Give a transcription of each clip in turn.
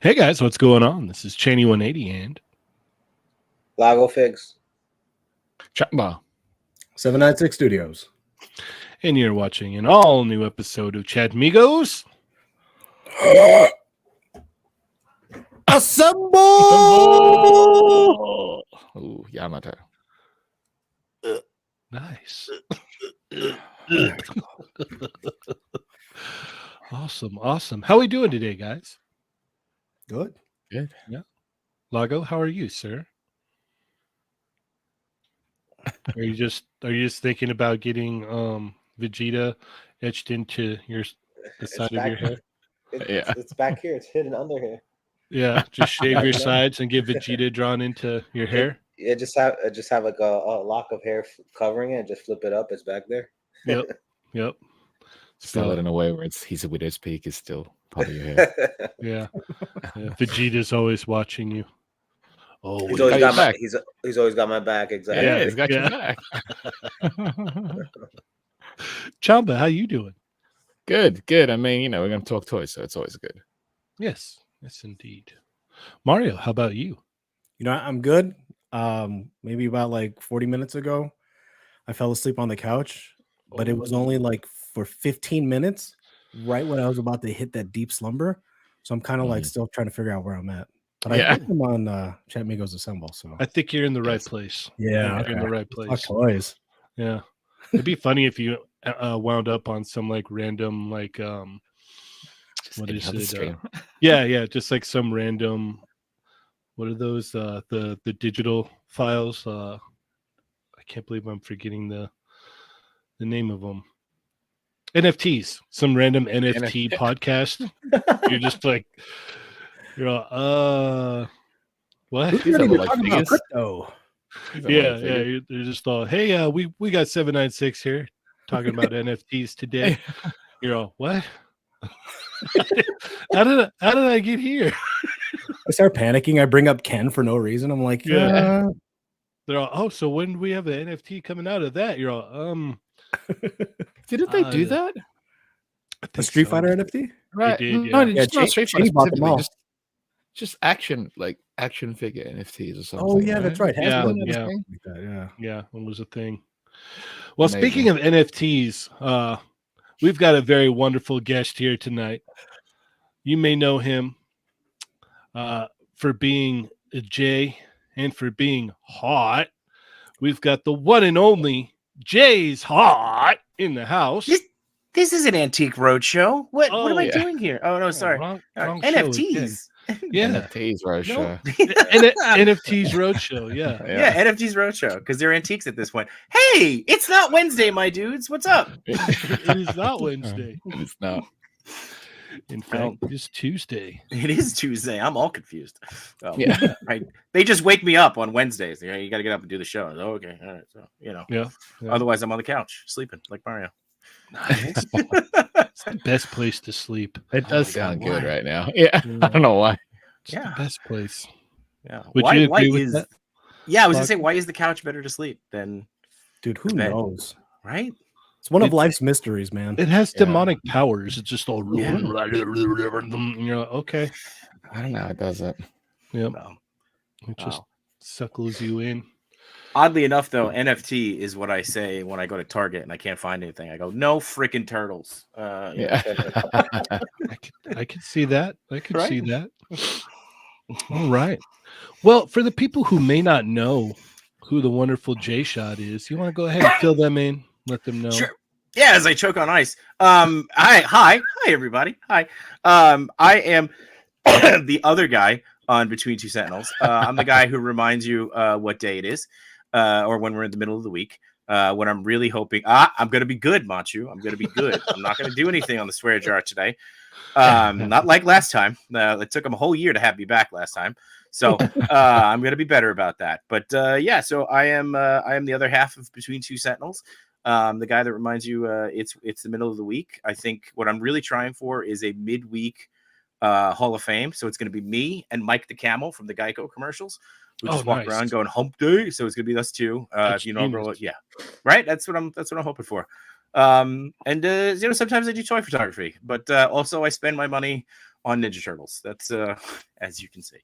Hey guys, what's going on? This is Cheney 180 and Lago Figs. Chamba. 796 Studios. And you're watching an all new episode of Chatmigos. Assemble! Oh, Yamata. Nice. Awesome. How are we doing today, guys? Good. Good. Yeah. Lago, how are you, sir? Are you just thinking about getting Vegeta etched into the side of your head? It's back here. It's hidden under here. Yeah, just shave your sides and get Vegeta drawn into your hair. Just have like a lock of hair covering it and just flip it up. It's back there. Yep. Still in a way where he's a widow's peak is still part of your hair. Yeah. Vegeta's always watching you. Oh, he's always got my back. Exactly. Yeah, he's got your back. Chamba, how you doing? Good. I mean, we're going to talk toys, so it's always good. Yes, indeed. Mario, how about you? I'm good. Maybe about like 40 minutes ago, I fell asleep on the couch, but it was only like for 15 minutes, right when I was about to hit that deep slumber. So I'm kind of like still trying to figure out where I'm at. But I think I'm on Chatmigos Assemble. So I think you're in the right place. Yeah, you're in the right place. Toys. Yeah, it'd be funny if you wound up on some like random like what is it? Yeah, just like some random. What are those? The digital files. I can't believe I'm forgetting the name of them. NFTs. Some random NFT podcast. You're just like You're all, what? Who's These ready are to like talk about figures. crypto? These are Yeah, like yeah. figures. They're just all, hey, we got 796 here talking about NFTs today. You're all, what? how did I get here? I start panicking. I bring up Ken for no reason. I'm like, Yeah. They're all, oh, so when do we have an NFT coming out of that? You're all, Didn't they do that? I a think Street so. Fighter NFT? Right. did, No, yeah. just not Street Fighter Cheney bought them specifically. all. Just action figure NFTs or something. Oh yeah, that's right. Yeah, Hasbro did yeah. something like that, yeah. Yeah, it was a thing. Well, Amazing. speaking of NFTs, we've got a very wonderful guest here tonight. You may know him for being a J and for being hot. We've got the one and only Jay's Hot in the house. This is an Antique Roadshow. What am I yeah. doing here? Oh no, sorry. Wrong show again. NFTs. Yeah, NFTs Roadshow. NFTs Roadshow. Yeah. Yeah, NFTs Roadshow because they're antiques at this point. Hey, it's not Wednesday, my dudes. What's up? It is not Wednesday. It's not. In fact, it's Tuesday. It is Tuesday. I'm all confused. Oh, Yeah. right. They just wake me up on Wednesdays. You got to get up and do the show. Oh, okay, all right. So Yeah. Otherwise, I'm on the couch sleeping like Mario. Nice. It's the best place to sleep. It does my God, sound good why? right now. Yeah. I don't know why. It's the best place. Yeah. Would you agree with that? Yeah, I was gonna Fuck. say, why is the couch better to sleep than Dude, who bed. knows? right? It's one of life's mysteries, man. It has Yeah. demonic powers. It's just all Yeah. and you're like, okay. I don't know. It doesn't. Yep. No. It just Wow. suckles you in. Oddly enough, though, NFT is what I say when I go to Target and I can't find anything. I go, no freaking turtles. Yeah. I could see that. I could Right? see that. All right. Well, for the people who may not know who the wonderful J Shot is, you want to go ahead and fill them in, let them know. Sure. Yeah, as I choke on ice. Hi, everybody. Hi. I am the other guy on Between Two Sentinels. I'm the guy who reminds you what day it is, or when we're in the middle of the week. When I'm really hoping, I'm going to be good, Machu. I'm going to be good. I'm not going to do anything on the swear jar today. Not like last time. It took him a whole year to have me back last time. So I'm going to be better about that. But yeah, so I am the other half of Between Two Sentinels. The guy that reminds you it's the middle of the week. I think what I'm really trying for is a midweek Hall of Fame. So it's going to be me and Mike the Camel from the Geico commercials. We just walk around going hump day. So it's going to be us two. Yeah, right. That's what I'm hoping for. Sometimes I do toy photography, but also I spend my money on Ninja Turtles. That's as you can see.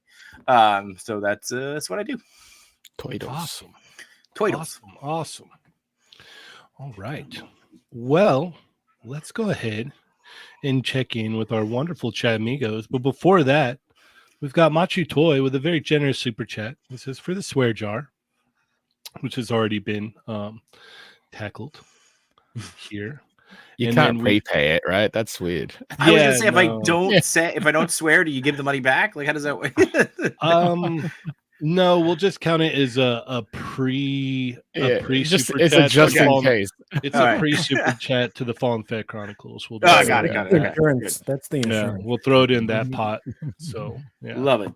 So that's what I do. Toidos. Toidles. Awesome. All right. Well, let's go ahead and check in with our wonderful Chatmigos. But before that, we've got Machu Toy with a very generous super chat. This is for the swear jar, which has already been tackled here. You And can't then we- prepay it, right? That's weird. I was gonna say no. if I don't swear, do you give the money back? Like how does that work? No, we'll just count it as a pre super it's chat. a just in Fallen- case. It's All a right. pre super chat to the Fallen Fat Chronicles. We'll do Oh, that. got it. The Okay. insurance. That's the Yeah, insurance. we'll throw it in that pot. So yeah. Love it.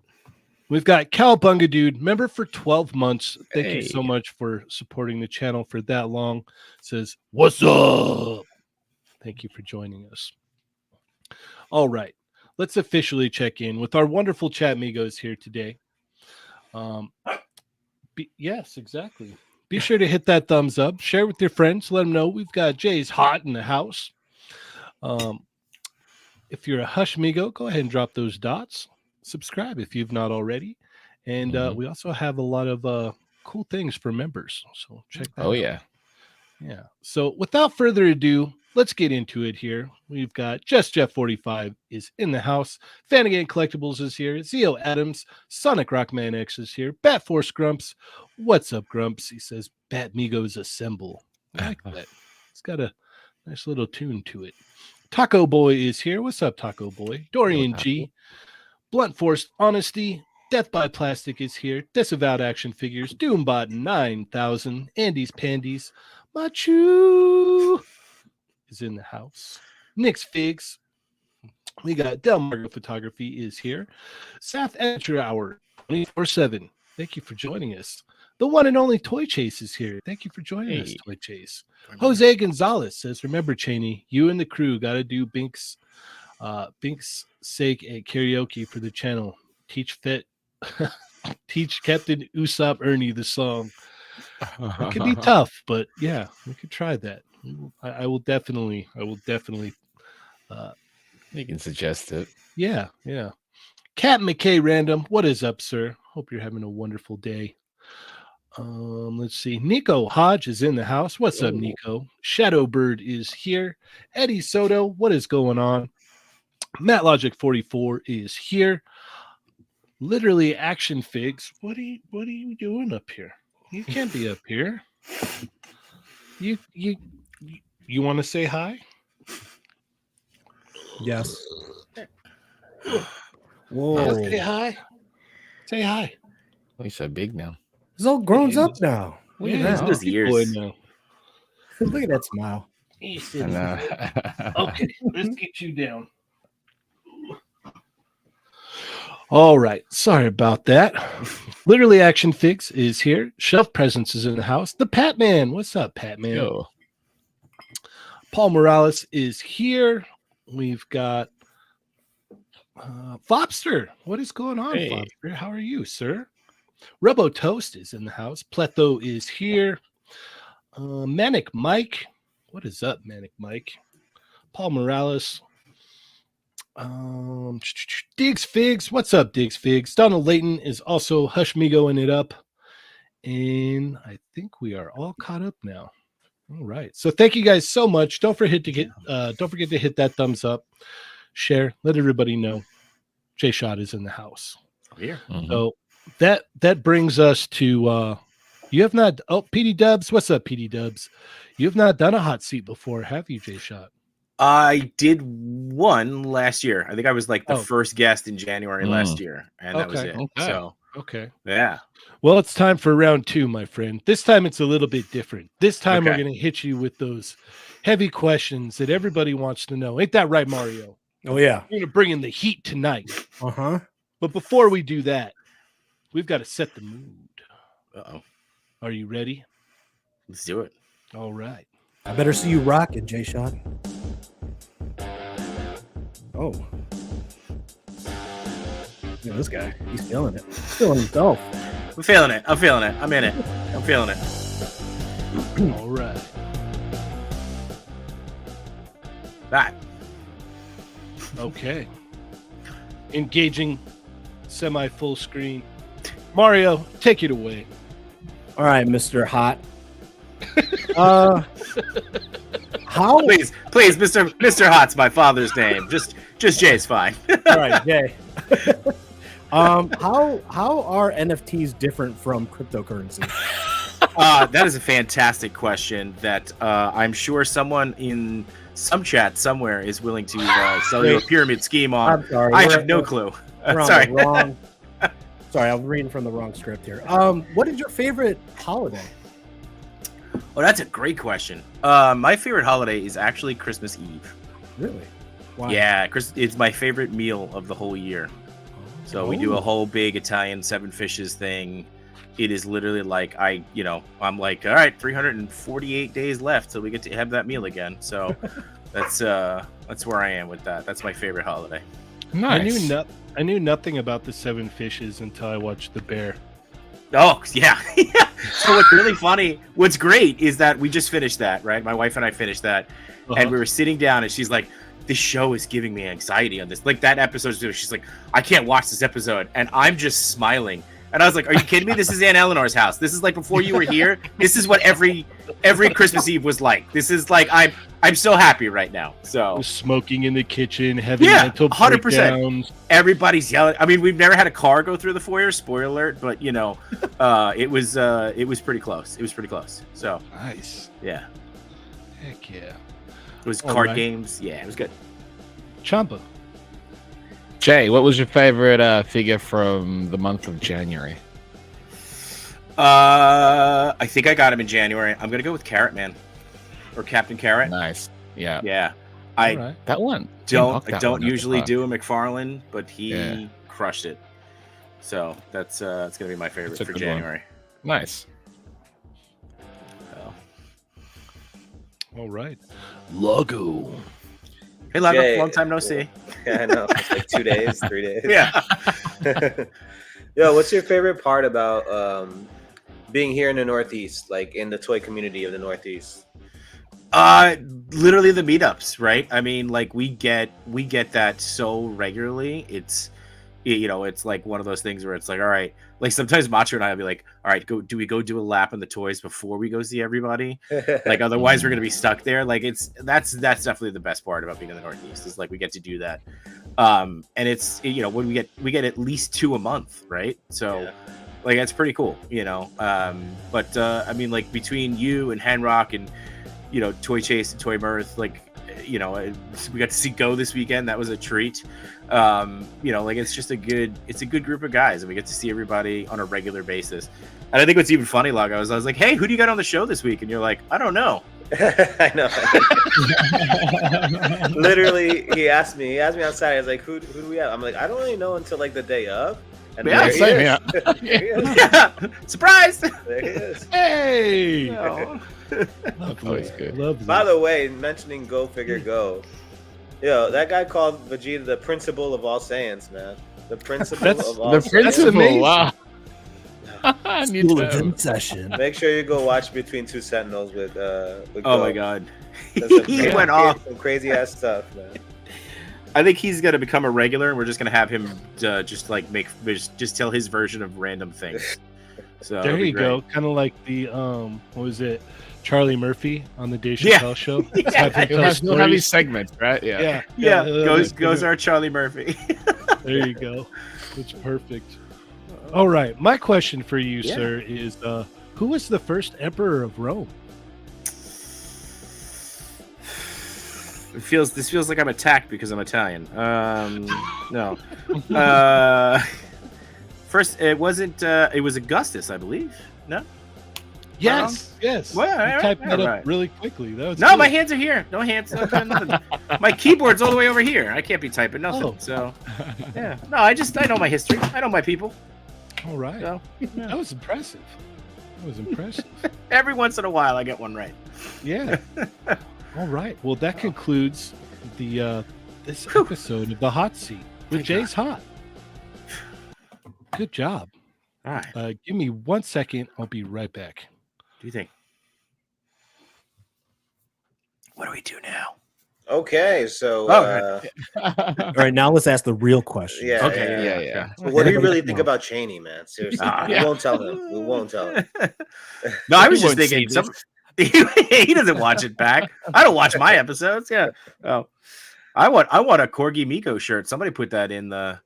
We've got Cowabunga Dude, member for 12 months. Thank you so Hey. much for supporting the channel for that long. Says, what's up? Thank you for joining us. All right. Let's officially check in with our wonderful Chatmigos here today. Yes, exactly. Be sure to hit that thumbs up. Share with your friends. Let them know we've got Jay's hot in the house. If you're a Hushmigo, go ahead and drop those dots. Subscribe if you've not already. And we also have a lot of cool things for members. So check that out. Oh, yeah. Yeah. So without further ado, let's get into it here. We've got Just Jeff 45 is in the house. Fanagan Collectibles is here. Zio Adams, Sonic Rockman X is here. Bat Force Grumps. What's up, Grumps? He says, Batmigos assemble. I like that. It's got a nice little tune to it. Taco Boy is here. What's up, Taco Boy? Dorian G. Blunt Force Honesty. Death by Plastic is here. Disavowed Action Figures. Doombot 9000. Andy's Pandies. Machu is in the house. Nick's Figs. We got Del Margo Photography is here. Saf Amateur Hour 24/7. Thank you for joining us. The one and only Toy Chase is here. Thank you for joining us, Toy Chase. Jose Gonzalez says, remember, Cheney, you and the crew got to do Bink's sake at karaoke for the channel. Teach Captain Usopp Ernie the song. It could be tough, but yeah, we could try that. I will definitely. You can suggest it. Yeah. Cat McKay Random, what is up, sir? Hope you're having a wonderful day. Let's see. Nico Hodge is in the house. What's up, Nico? Shadowbird is here. Eddie Soto, what is going on? Matt Logic 44 is here. Literally Action Figs. What are you doing up here? You can't be up here. You want to say hi? Yes. Whoa. Say hi. Say hi. Oh, he's so big now. He's all grown up now. Look Yeah, at he's that. those big ears. boy now. Look at that smile. Okay, let's get you down. All right. Sorry about that. Literally Action Fix is here. Shelf Presence is in the house. The Pat Man. What's up, Pat Man? Yo. Paul Morales is here. We've got Fopster. What is going on, Hey. Fopster? How are you, sir? Rubbo Toast is in the house. Pletho is here. Manic Mike. What is up, Manic Mike? Paul Morales. Diggs Figs. What's up, Diggs Figs? Donald Layton is also Hushmigoing it up. And I think we are all caught up now. All right. So thank you guys so much. Don't forget to hit that thumbs up, share, let everybody know J Shot is in the house. Here. Mhm. So that brings us to you have not PD Dubs. What's up, PD Dubs? You have not done a hot seat before, have you, J Shot? I did one last year. I think I was like the Oh. first guest in January last year, and that was Okay. it. Okay. So Okay. yeah, Well, it's time for round 2, my friend. This time it's a little bit different. This time we're Okay. going to hit you with those heavy questions that everybody wants to know. Ain't that right, Mario? Oh, yeah. We're going to bring in the heat tonight. Uh-huh. But before we do that, we've got to set the mood. uh-oh. Are you ready? Let's do it. All right. I better see you rock it, J-Shot. Oh. Look at this guy. He's feeling it. He's feeling himself. I'm feeling it. I'm feeling it. I'm in it. I'm feeling it. All right. That. Okay. Engaging semi-full screen. Mario, take it away. All right, Mr. Hot. How? Please, Mr. Hot's my father's name. Just Jay's fine. All right, Jay. How are NFTs different from cryptocurrency? That is a fantastic question that I'm sure someone in some chat somewhere is willing to sell you a pyramid scheme on. I'm sorry. I have no clue. We're on Sorry. the wrong. Sorry, I'm reading from the wrong script here. What is your favorite holiday? Oh, that's a great question. My favorite holiday is actually Christmas Eve. Really? Why? Yeah, it's my favorite meal of the whole year. So we do a whole big Italian 7 fishes thing. It is literally like I'm like, all right, 348 days left till we get to have that meal again. So that's where I am with that. That's my favorite holiday. Nice. I knew nothing about the 7 fishes until I watched The Bear. Oh, yeah. So what's really funny, what's great is that we just finished that, right? My wife and I finished that. And we were sitting down and she's like, this show is giving me anxiety on this. Like that episode, she's like, I can't watch this episode. And I'm just smiling. And I was like, are you kidding me? This is Aunt Eleanor's house. This is like before you were here. This is what every Christmas Eve was like. This is like, I'm so happy right now. So Smoking in the kitchen, having Yeah, mental 100%. breakdowns. everybody's yelling. I mean, we've never had a car go through the foyer, spoiler alert, but it was pretty close. It was pretty close. So Nice. yeah. Heck yeah. It was All card right. games. Yeah, it was good. Chamba. Jay, what was your favorite figure from the month of January? I think I got him in January. I'm gonna go with Carrot Man or Captain Carrot. Nice. Yeah. Yeah. I Alright. That one. don't usually do a McFarlane, but he crushed it. So that's it's gonna be my favorite That's a for good January. Nice. So. All right. Lago. Hey, Lago, Jay, long time no see. Yeah, I know. It's like 2 days, 3 days. Yeah. Yo, what's your favorite part about being here in the Northeast, like in the toy community of the Northeast? Literally the meetups, right? I mean, like we get that so regularly. It's it's like one of those things where it's like, all right, like sometimes Macho and I'll be like, all right, do we go do a lap in the toys before we go see everybody? Like otherwise we're gonna be stuck there. Like that's definitely the best part about being in the Northeast is like we get to do that. And it's when we get at least 2 a month, right? So like that's pretty cool, But I mean, like between you and Henrock and Toy Chase and Toy Mirth, like we got to see Go this weekend. That was a treat. Like it's just a good group of guys, and we get to see everybody on a regular basis. And I think what's even funny, Lago, I was like, hey, who do you got on the show this week? And you're like, I don't know. I know. Literally, he asked me outside. I was like, who do we have? I'm like, I don't really know until like the day of. And Yeah, there he is. Surprise! There he is. Hey. Oh. Always good. Love By the way, mentioning Go Figure Go, yo, that guy called Vegeta the principal of all Saiyans, man. The principal of all The Saiyans. principal. amazing. Wow. I need School is to- in session. Make sure you go watch Between Two Sentinels with Oh Go. my god. That's some He crazy- went off. some crazy ass stuff, man. I think he's gonna become a regular, and we're just gonna have him just like just tell his version of random things. So There it'll be you go. great. Kind of like the what was it? Charlie Murphy on the Dave Yeah. Chappelle show. Yeah. Have him He'll tell have these stories. segments, right? Yeah. Yeah, that's goes good. our Charlie Murphy. There you go. It's perfect. All right. My question for you, Yeah. sir, is who was the first emperor of Rome? This feels like I'm attacked because I'm Italian. No. First, it wasn't. It was Augustus, I believe. No. Yes. Yes. Well, you all right, typed all that up right. really quickly. That was No, good. my hands are here. No hands. No, nothing. My keyboard's all the way over here. I can't be typing nothing. Oh. So, yeah. No, I know my history. I know my people. All right. So, That was impressive. That was impressive. every once in a while, I get one right. Yeah. All right. Well, that concludes the this episode of the Hot Seat with Thank Jay's Hot. Good job. All right. Give me 1 second. I'll be right back. What do you think? What do we do now? Okay, so All right, now let's ask the real question. yeah, Okay. Yeah. So what do you really Everybody think know. about Cheney, man? Seriously, Ah, we yeah. won't tell him. We won't tell him. No, I was He just won't thinking. see He doesn't watch it back. I don't watch my episodes. Yeah. Oh, I want a Corgi Miko shirt. Somebody put that in the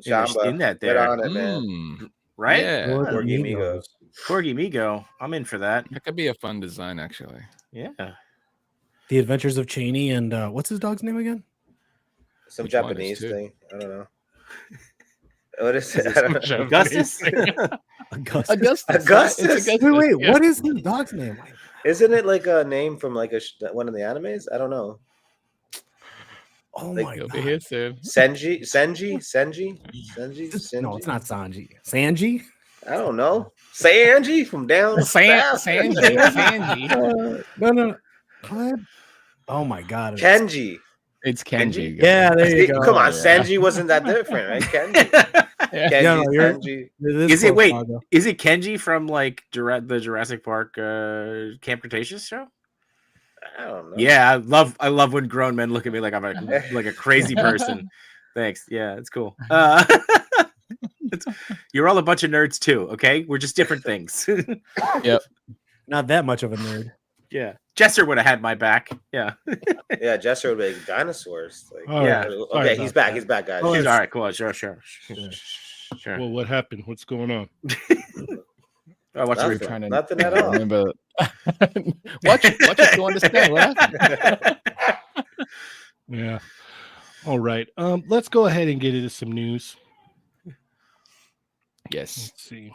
Chamba, in that get there, on it, man. right? Yeah. Corgi Migos. Corgi Migo. I'm in for that. That could be a fun design, actually. Yeah. The Adventures of Cheney and what's his dog's name again? Some Which one is Japanese two? thing. I don't know. What is it? I don't know. Augustus. Augustus. Augustus? Wait, what is his dog's name? Isn't it like a name from like one of the animes? I don't know. Oh Like, my He'll god. be here soon. Senji? No, it's not Sanji. Sanji? I don't know. Sanji from down south. No. What? Oh my god. Kenji. It's Kenji. Yeah, there you go. Come on, Yeah. Sanji wasn't that different, right? Kenji. Kenji, Yeah, no, you're- Sanji. Is it Is it Kenji from like the Jurassic Park Camp Cretaceous show? I don't know. Yeah, I love when grown men look at me like I'm a crazy person. Thanks. Yeah, it's cool. You're all a bunch of nerds too. Okay, we're just different things. Not that much of a nerd. Yeah, Jesser would have had my back. Yeah, Yeah, Jester would be like dinosaurs. Like, All Yeah. right. Sorry okay, about he's back. that. He's back, guys. Oh, all right, cool. Sure. Well, what happened? What's going on? I watch Nothing, you trying to- nothing at all. Remember, watch it to understand what happened. Yeah. All right. Let's go ahead and get into some news. Yes, Let's see.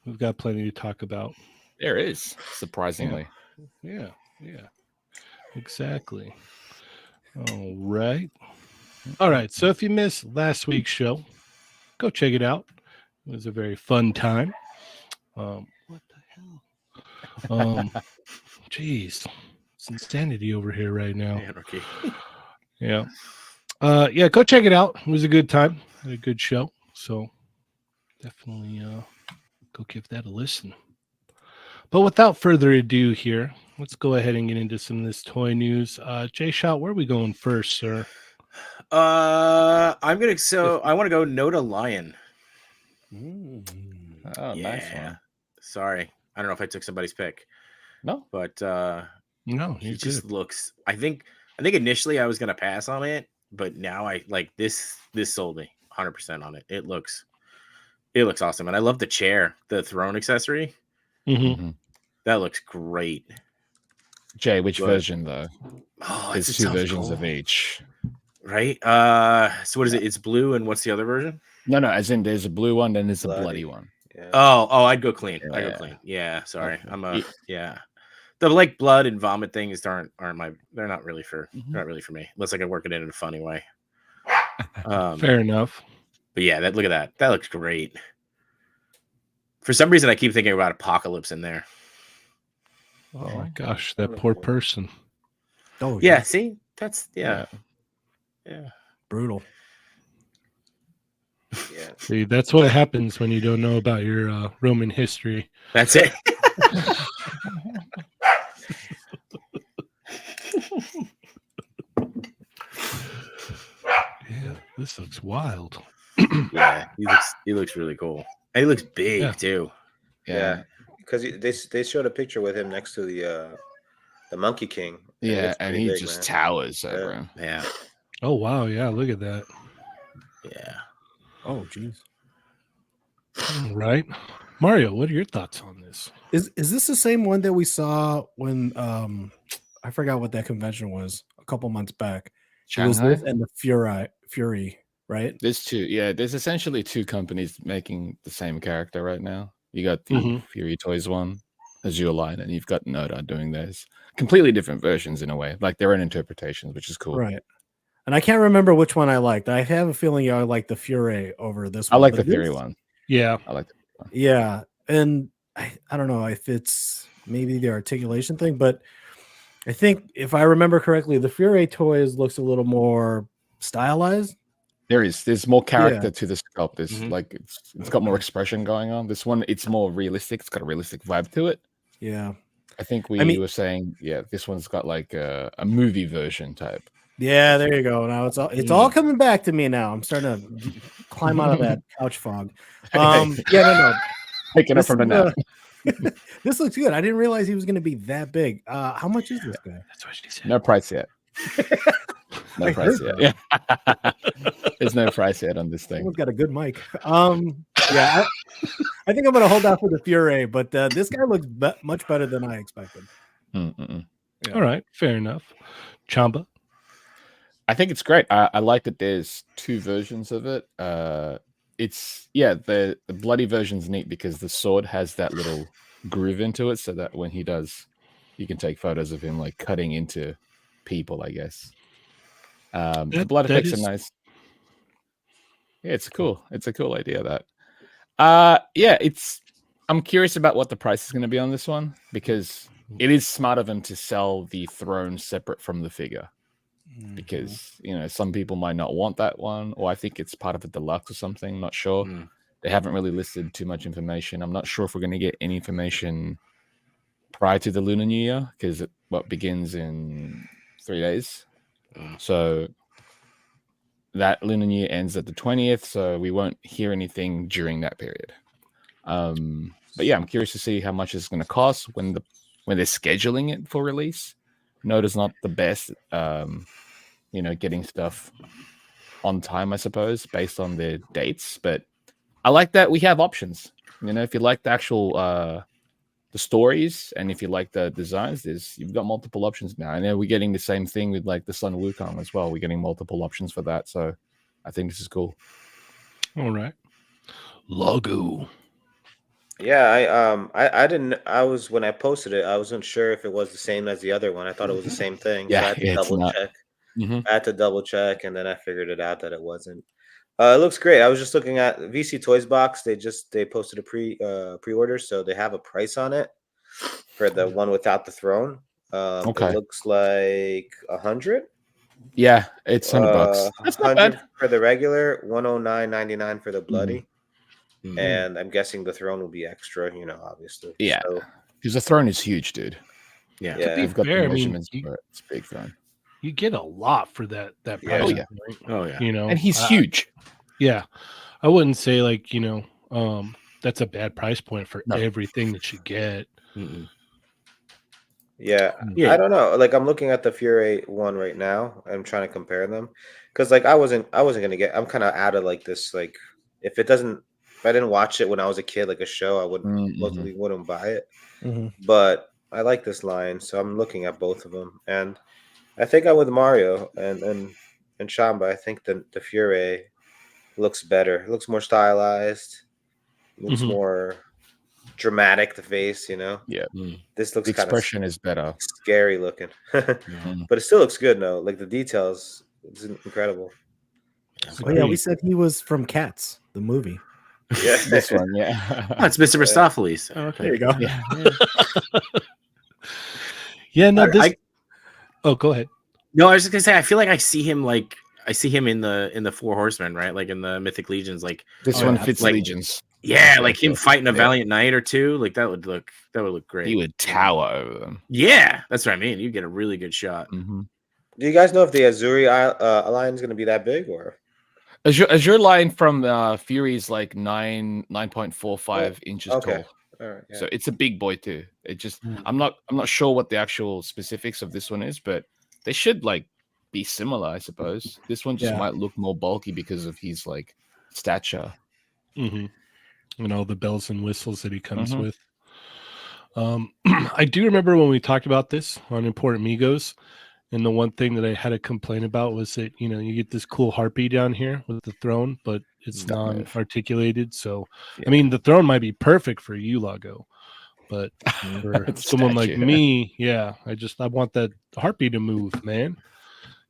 We've got plenty to talk about. there is, surprisingly. Yeah. Exactly. All right. All right. So if you missed last week's show, go check it out. It was a very fun time. What the hell? Jeez. It's insanity over here right now. Yeah, okay. Yeah. Yeah, go check it out. It was a good time. Had a good show. So definitely go give that a listen. But without further ado here, let's go ahead and get into some of this toy news. Jay Shot, where are we going first, sir? I want to go Noda Lion. Oh, Yeah. nice one. Sorry. I don't know if I took somebody's pick. No, but No, he he's just good. looks. I think initially I was gonna pass on it, but now I like this. This sold me 100% on it. It looks awesome, and I love the chair, the throne accessory. Mm-hmm. That looks great. Jay, which version though? Oh, There's two versions of each, right? So what is it? It's blue, and what's the other version? No, as in there's a blue one, then there's a bloody one. Yeah. Oh, I'd go clean. Yeah. I go clean. Yeah, sorry. Okay. The like blood and vomit things aren't my. They're not really for me unless I can work it in a funny way. Fair enough. But yeah, look at that. That looks great. For some reason, I keep thinking about Apocalypse in there. Oh gosh, that poor person. Oh yeah. See, that's yeah. Brutal. Yeah. See, that's what happens when you don't know about your Roman history. That's it. Yeah, this looks wild. Yeah, he looks really cool. And he looks big too. Yeah, because they showed a picture with him next to the Monkey King. Yeah, and he just towers over him. Yeah. Oh wow, yeah, look at that. Yeah. Oh jeez. Right, Mario, what are your thoughts on this? Is this the same one that we saw when I forgot what that convention was a couple months back? It was this and the Fury, right? There's two. Yeah, there's essentially two companies making the same character right now. You got the Fury Toys one, Azure Line, and you've got Noda doing theirs. Completely different versions in a way, like their own interpretations, which is cool. Right. And I can't remember which one I liked. I have a feeling I like the Fury over this one. I like the Fury one. Yeah. I like that one. Yeah. And I don't know if it's maybe the articulation thing, but I think if I remember correctly, the Fury Toys looks a little more stylized. There's more character to the sculpt. There's like it's got more expression going on. This one, it's more realistic. It's got a realistic vibe to it. Yeah. I think we were saying, this one's got like a movie version type. Yeah, there you go. Now it's all coming back to me now. I'm starting to climb out of that couch fog. No. Taking up from the nap. This looks good. I didn't realize he was going to be that big. How much is this guy? That's what she said. No price yet. No price yet. Yeah. There's no price yet on this thing. Someone's got a good mic. I think I'm going to hold out for the Fury, but this guy looks much better than I expected. Yeah. All right, fair enough. Chamba. I think it's great. I like that there's two versions of it. It's the bloody version's neat because the sword has that little groove into it, so that when he does, you can take photos of him like cutting into people, I guess. The blood effects are nice. Yeah, it's a cool idea that. I'm curious about what the price is going to be on this one because it is smart of them to sell the throne separate from the figure. Because some people might not want that one, or I think it's part of a deluxe or something. Not sure. They haven't really listed too much information. I'm not sure if we're going to get any information prior to the Lunar New Year because it begins in 3 days. So that Lunar New Year ends at the 20th, so we won't hear anything during that period. But yeah, I'm curious to see how much it's going to cost when they're scheduling it for release. Noda's not the best, getting stuff on time, I suppose, based on their dates. But I like that we have options. If you like the actual the stories and if you like the designs, you've got multiple options now. I know we're getting the same thing with like the Sun Wukong as well. We're getting multiple options for that. So I think this is cool. All right. Lago. Yeah, I didn't. When I posted it, I wasn't sure if it was the same as the other one. I thought it was the same thing. Yeah, so I had to double check. Mhm. I had to double check, and then I figured it out that it wasn't. It looks great. I was just looking at VC Toys Box. They posted a pre-order, so they have a price on it for the one without the throne. It Okay. looks like 100. Yeah, it's $100. That's not 100 bad. for the regular, 109.99 for the bloody. Mhm. And I'm guessing the throne will be extra, obviously. Yeah, So, because the throne is huge, dude. Yeah. yeah. They've got fair, I the mean, measurements for it. It's a big throne. You get a lot for that Yeah. price. Oh, yeah. Point, Oh yeah. And he's huge. Yeah, I wouldn't say like that's a bad price point for No. everything that you get. Mm-mm. Yeah, Yeah. I don't know. Like I'm looking at the Fury one right now. I'm trying to compare them because like I wasn't gonna get. I'm kind of out of like this. Like if I didn't watch it when I was a kid, like a show, I would mostly wouldn't buy it. But I like this line, so I'm looking at both of them, and I think I'm with Mario and Chamba. I think the Fury looks better. It looks more stylized. Looks Mhm. more dramatic. The face, Yeah. This looks The kind of expression is better. scary looking, Mhm. but it still looks good. No, like the details, it's incredible. Oh yeah, we said he was from Cats, the movie. Yeah, This one, Oh, yeah. it's Mr. Mistopheles. Oh, okay. There you go. Yeah. Yeah, no, I- oh, go ahead. No, I was just gonna say I feel like I see him in the Four Horsemen, right? Like in the Mythic Legions, like This Oh, one yeah, fits like- legions. yeah, like him fighting a Yeah. valiant knight or two. Like that would look great. He would tower over them. Yeah, that's what I mean. You get a really good shot. Mm-hmm. Do you guys know if the Azuri Alliance is going to be that big or? Azure line from Fury's like 9.45 inches Okay. tall. All right. Yeah. So it's a big boy too. It just Mm. I'm not sure what the actual specifics of this one is, but they should like be similar, I suppose. This one just Yeah. might look more bulky because of his like stature. Mm-hmm. And all the bells and whistles that he comes Mhm. with. I do remember when we talked about this on Important Migos, and the one thing that I had to complain about was that you get this cool harpy down here with the throne, but it's Don't move. non-articulated. So Yeah. I mean, the throne might be perfect for you, Lago, but for It's someone like statue. me, yeah, I want that harpy to move, man.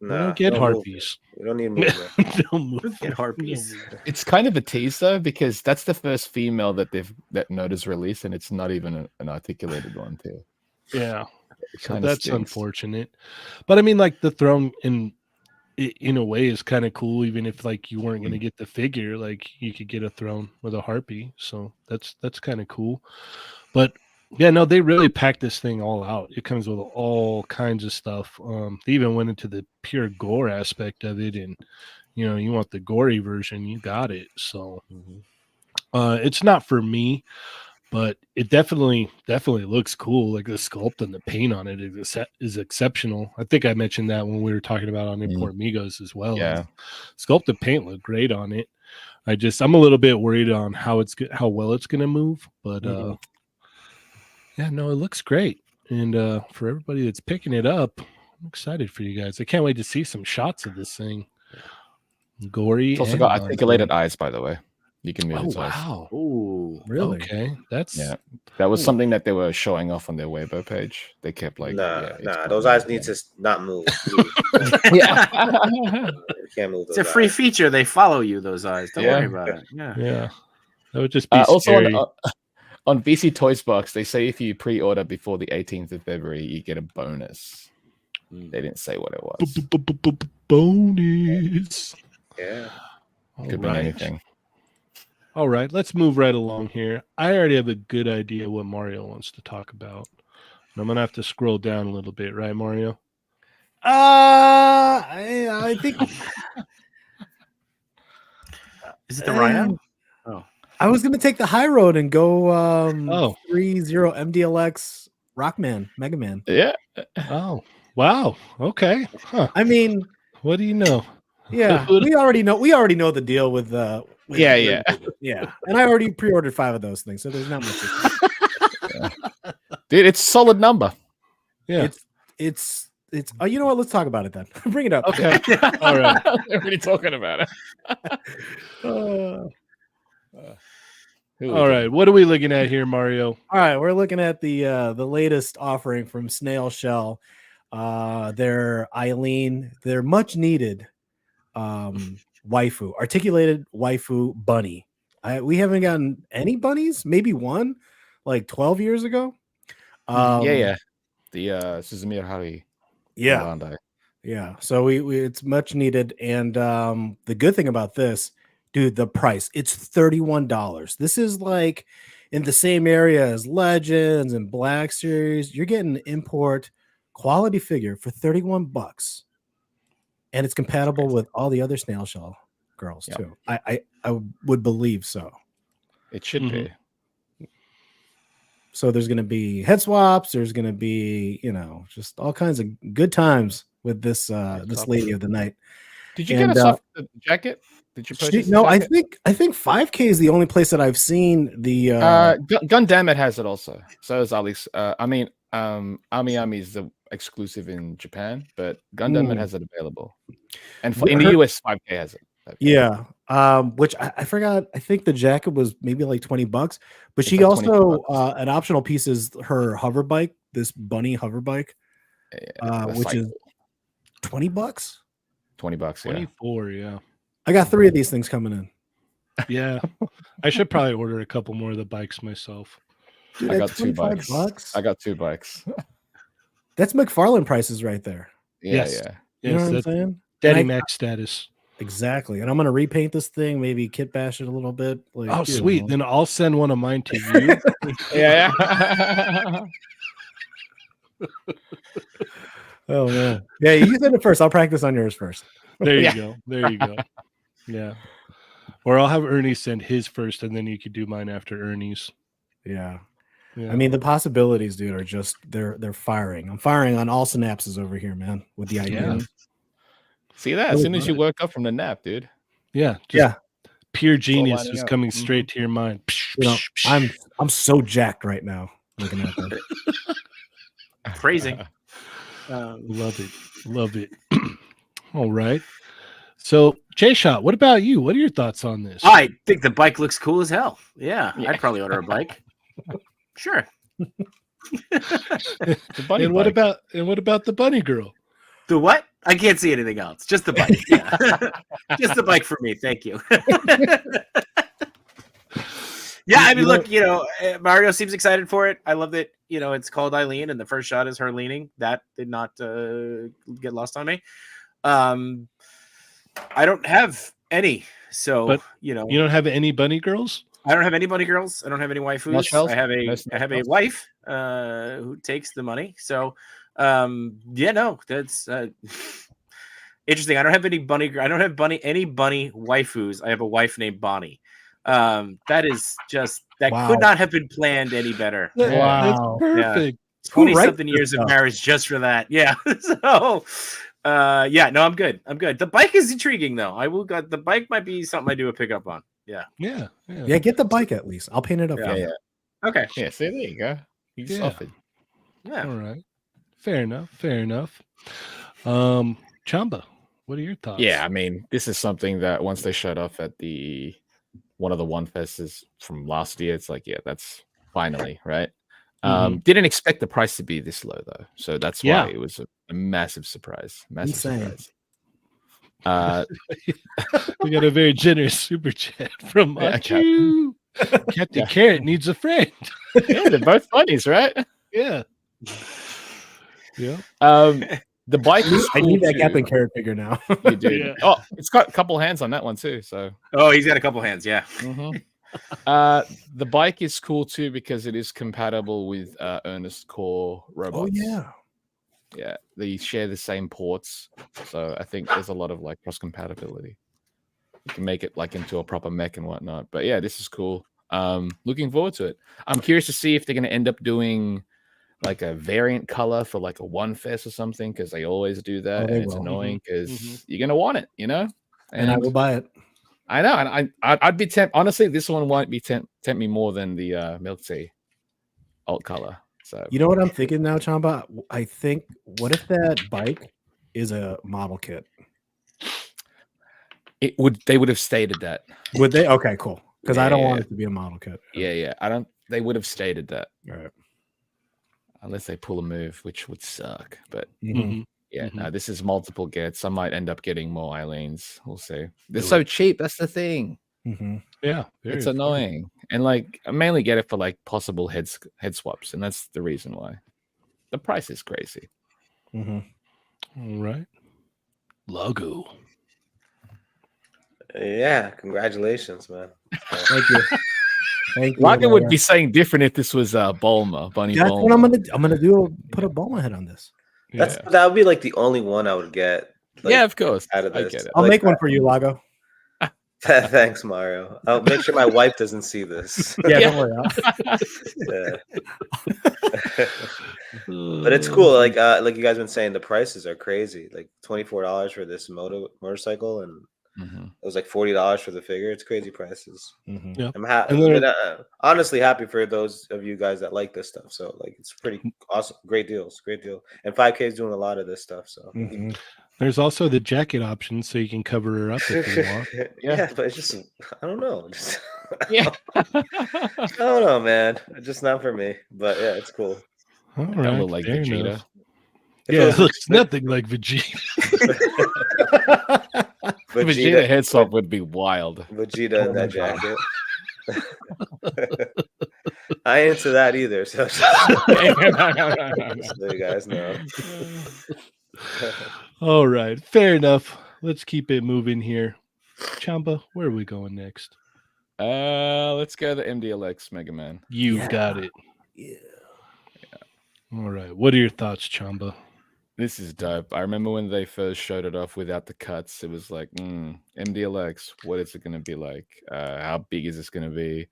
We Nah, don't get no move. harpies. We don't need movement. Don't move. Get harpies. No move. It's kind of a tease though, because that's the first female that Note has released, and it's not even an articulated one too. Yeah. It So kinda that's stinks. unfortunate, but I mean, like the throne in a way is kind of cool. Even if like you weren't going to get the figure, like you could get a throne with a harpy. So that's kind of cool. But yeah, no, they really packed this thing all out. It comes with all kinds of stuff. They even went into the pure gore aspect of it, and you want the gory version, you got it. So it's not for me. But it definitely looks cool. Like the sculpt and the paint on it is exceptional. I think I mentioned that when we were talking about on Import Migos as well. Yeah. Sculpt and paint look great on it. I'm a little bit worried on how well it's gonna move, but yeah, no, it looks great. And for everybody that's picking it up, I'm excited for you guys. I can't wait to see some shots of this thing. Gory. It's also and got non-gory. articulated eyes, by the way. You can move Oh its eyes. wow! Ooh. Really? Okay, that's Yeah. That was something that they were showing off on their Weibo page. They kept like, Nah, it's those eyes need to not move. Yeah. You can't move. It's a those free eyes. feature. They follow you, those eyes. Don't Yeah. worry about it. Yeah. Yeah, that would just be Also scary. on VC Toys Box, they say if you pre-order before the 18th of February, you get a bonus. They didn't say what it was. Bonus. Yeah. Could be anything. All right, let's move right along here. I already have a good idea what Mario wants to talk about. And I'm gonna have to scroll down a little bit, right, Mario? I think Is it the Rhino? Oh. I was gonna take the high road and go 3-0 MDLX Rockman Mega Man. Yeah. Oh, wow. Okay. Huh. I mean, What do you know? yeah, we already know the deal with Yeah. yeah. And I already pre-ordered 5 of those things, so there's not much. Dude, it's a solid number. Yeah. It's you know what? Let's talk about it then. Bring it up. Okay. All right. We're already talking about it. All right. What are we looking at here, Mario? All right, we're looking at the latest offering from Snail Shell. They're Eileen. They're much needed waifu, articulated waifu bunny. We haven't gotten any bunnies, maybe one, like 12 years ago. The Suzumi Hari. Yeah. Bandai. Yeah. So we it's much needed. And the good thing about this, dude, the price, it's $31. This is like in the same area as Legends and Black Series. You're getting an import quality figure for $31. And it's compatible with all the other snail shell girls too. I would believe so. It should be. So there's going to be head swaps. There's going to be, just all kinds of good times with this this lady of the night. Did you get a soft jacket? Did you purchase? No, I think 5K is the only place that I've seen the. Gundam has it also. So is Alex. Ami is the exclusive in Japan, but Gundam has it available, and in the US 5K has it. Yeah, which I forgot. I think the jacket was maybe like $20, but she also an optional piece is her hover bike, this bunny hover bike, which is $20. $20, yeah. 24, yeah. I got 3 of these things coming in. Yeah, I should probably order a couple more of the bikes myself. Dude, I got 2 bikes. I got 2 bikes. That's McFarlane prices right there. Yes. You know what I'm saying? Daddy Max status. Exactly. And I'm gonna repaint this thing, maybe kit bash it a little bit. Like, oh, sweet. Then I'll send one of mine to you. Yeah. Oh man. Yeah, you send it first. I'll practice on yours first. There you go. There you go. Yeah. Or I'll have Ernie send his first, and then you could do mine after Ernie's. Yeah. I mean, the possibilities, dude, are just they're firing. I'm firing on all synapses over here, man, with the idea. Yeah. See that? As soon as you woke up from the nap, dude. Yeah. Pure genius is coming straight to your mind. I'm so jacked right now looking at that. Phrasing. Love it. All right. So, J-Shot, what about you? What are your thoughts on this? I think the bike looks cool as hell. Yeah. I'd probably order a bike. Sure. And what about the bunny girl? The what? I can't see anything else. Just the bike. Yeah. Just the bike for me. Thank you. Yeah, I mean, look, Mario seems excited for it. I love that, it's called Eileen, and the first shot is her leaning. That did not get lost on me. I don't have any. So, you don't have any bunny girls? I don't have any bunny girls. I don't have any waifus. I have a wife who takes the money. So, that's interesting. I don't have any any bunny waifus. I have a wife named Bonnie. That is just could not have been planned any better. That's perfect. 20-something years of marriage just for that. Yeah. So, I'm good. The bike is intriguing though. The bike might be something I do a pickup on. Yeah. Yeah. Get the bike at least. I'll paint it up. Yeah. Okay. Yeah. See, there you go. You just offered. Yeah. All right. Fair enough. Chamba, what are your thoughts? Yeah, I mean, this is something that once they showed off at one of the One Fests from last year, it's like, yeah, that's finally right. Didn't expect the price to be this low though, so that's why it was a massive surprise. Surprise. We got a very generous super chat from Machu. Captain Carrot needs a friend. Yeah, they're both bunnies, right? Yeah. The bike is cool. I need that Captain Carrot figure now. You do. Yeah. Oh, it's got a couple hands on that one too. So. Oh, he's got a couple hands. Yeah. The bike is cool too because it is compatible with Ernest Core robots. Oh yeah. They share the same ports, so I think there's a lot of like cross compatibility. You can make it like into a proper mech and whatnot. But yeah, this is cool. Looking forward to it. I'm curious to see if they're going to end up doing like a variant color for like a One Fest or something, because they always do that, and it's annoying because you're gonna want it, and I will buy it. I know, and I'd be honestly, this one won't be tempt me more than the milk tea alt color. So you know what I'm thinking now, Chamba? I think, what if that bike is a model kit? They would have stated that. Would they? Okay, cool. Because I don't want it to be a model kit. Yeah. They would have stated that. All right. unless they pull a move, which would suck. But Mhm. yeah, Mhm. no, this is multiple gets. I might end up getting more Eileens. We'll see. They're Do so it. cheap. That's the thing. Yeah, very It's affordable. annoying. And like, I mainly get it for like possible head swaps, and that's the reason why. The price is crazy. All right. Lago. Yeah, congratulations, man. Thank you. Thank you. Lago would be saying different if this was Bulma, Bunny That's Bulma. what I'm gonna do. Put a Bulma head on this. That would be like the only one I would get. Like, yeah, of course. Out of I this, get it. I'll like, make one for you, Lago. Thanks, Mario. I'll make sure my wife doesn't see this. Yeah, don't worry. But it's cool. Like you guys been saying, the prices are crazy. Like $24 for this motorcycle, and it was like $40 for the figure. It's crazy prices. Yeah. I'm honestly happy for those of you guys that like this stuff. So like, it's pretty awesome. Great deals. Great deal. And 5K is doing a lot of this stuff. So there's also the jacket option, so you can cover her up if you want. Yeah, but it's just, I don't know. Just, Yeah. I don't know, man. It's just not for me. But yeah, it's cool. All I right. look like fair Vegeta. enough. Yeah, it looks nothing like Vegeta. Vegeta head swap would be wild. Vegeta in that jacket. I ain't into that either. So you guys know. All right, fair enough. Let's keep it moving here. Chamba, where are we going next? Let's go to MDLX Mega Man. You got it. Yeah. All right. What are your thoughts, Chamba? This is dope. I remember when they first showed it off without the cuts. It was like, MDLX. What is it going to be like? How big is this going to be?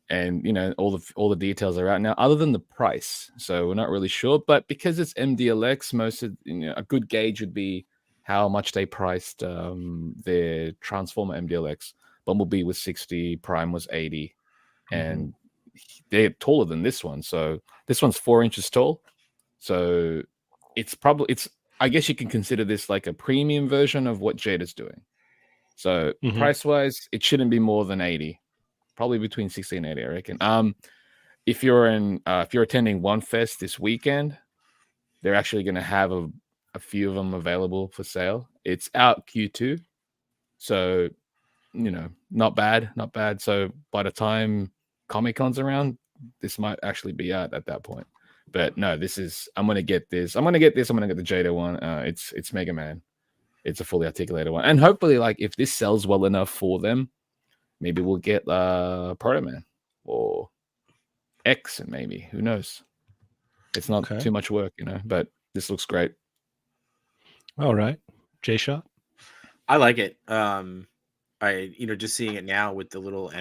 And all the details are out now, other than the price. So we're not really sure. But because it's MDLX, most of a good gauge would be how much they priced their Transformer MDLX. Bumblebee was 60, Prime was 80, and they're taller than this one. So this one's 4 inches tall. So I guess you can consider this like a premium version of what Jada's doing. So price wise, it shouldn't be more than 80. Probably between 60 and 80, I reckon. If you're attending One Fest this weekend, they're actually going to have a few of them available for sale. It's out Q2, so not bad. So by the time Comic-Con's around, this might actually be out at that point. But no, I'm gonna get this. I'm gonna get the Jada one. It's Mega Man. It's a fully articulated one, and hopefully, like if this sells well enough for them, maybe we'll get Proto Man or X, and maybe who knows. It's not too much work, but this looks great. All right, J-Shot. I like it. Just seeing it now with the little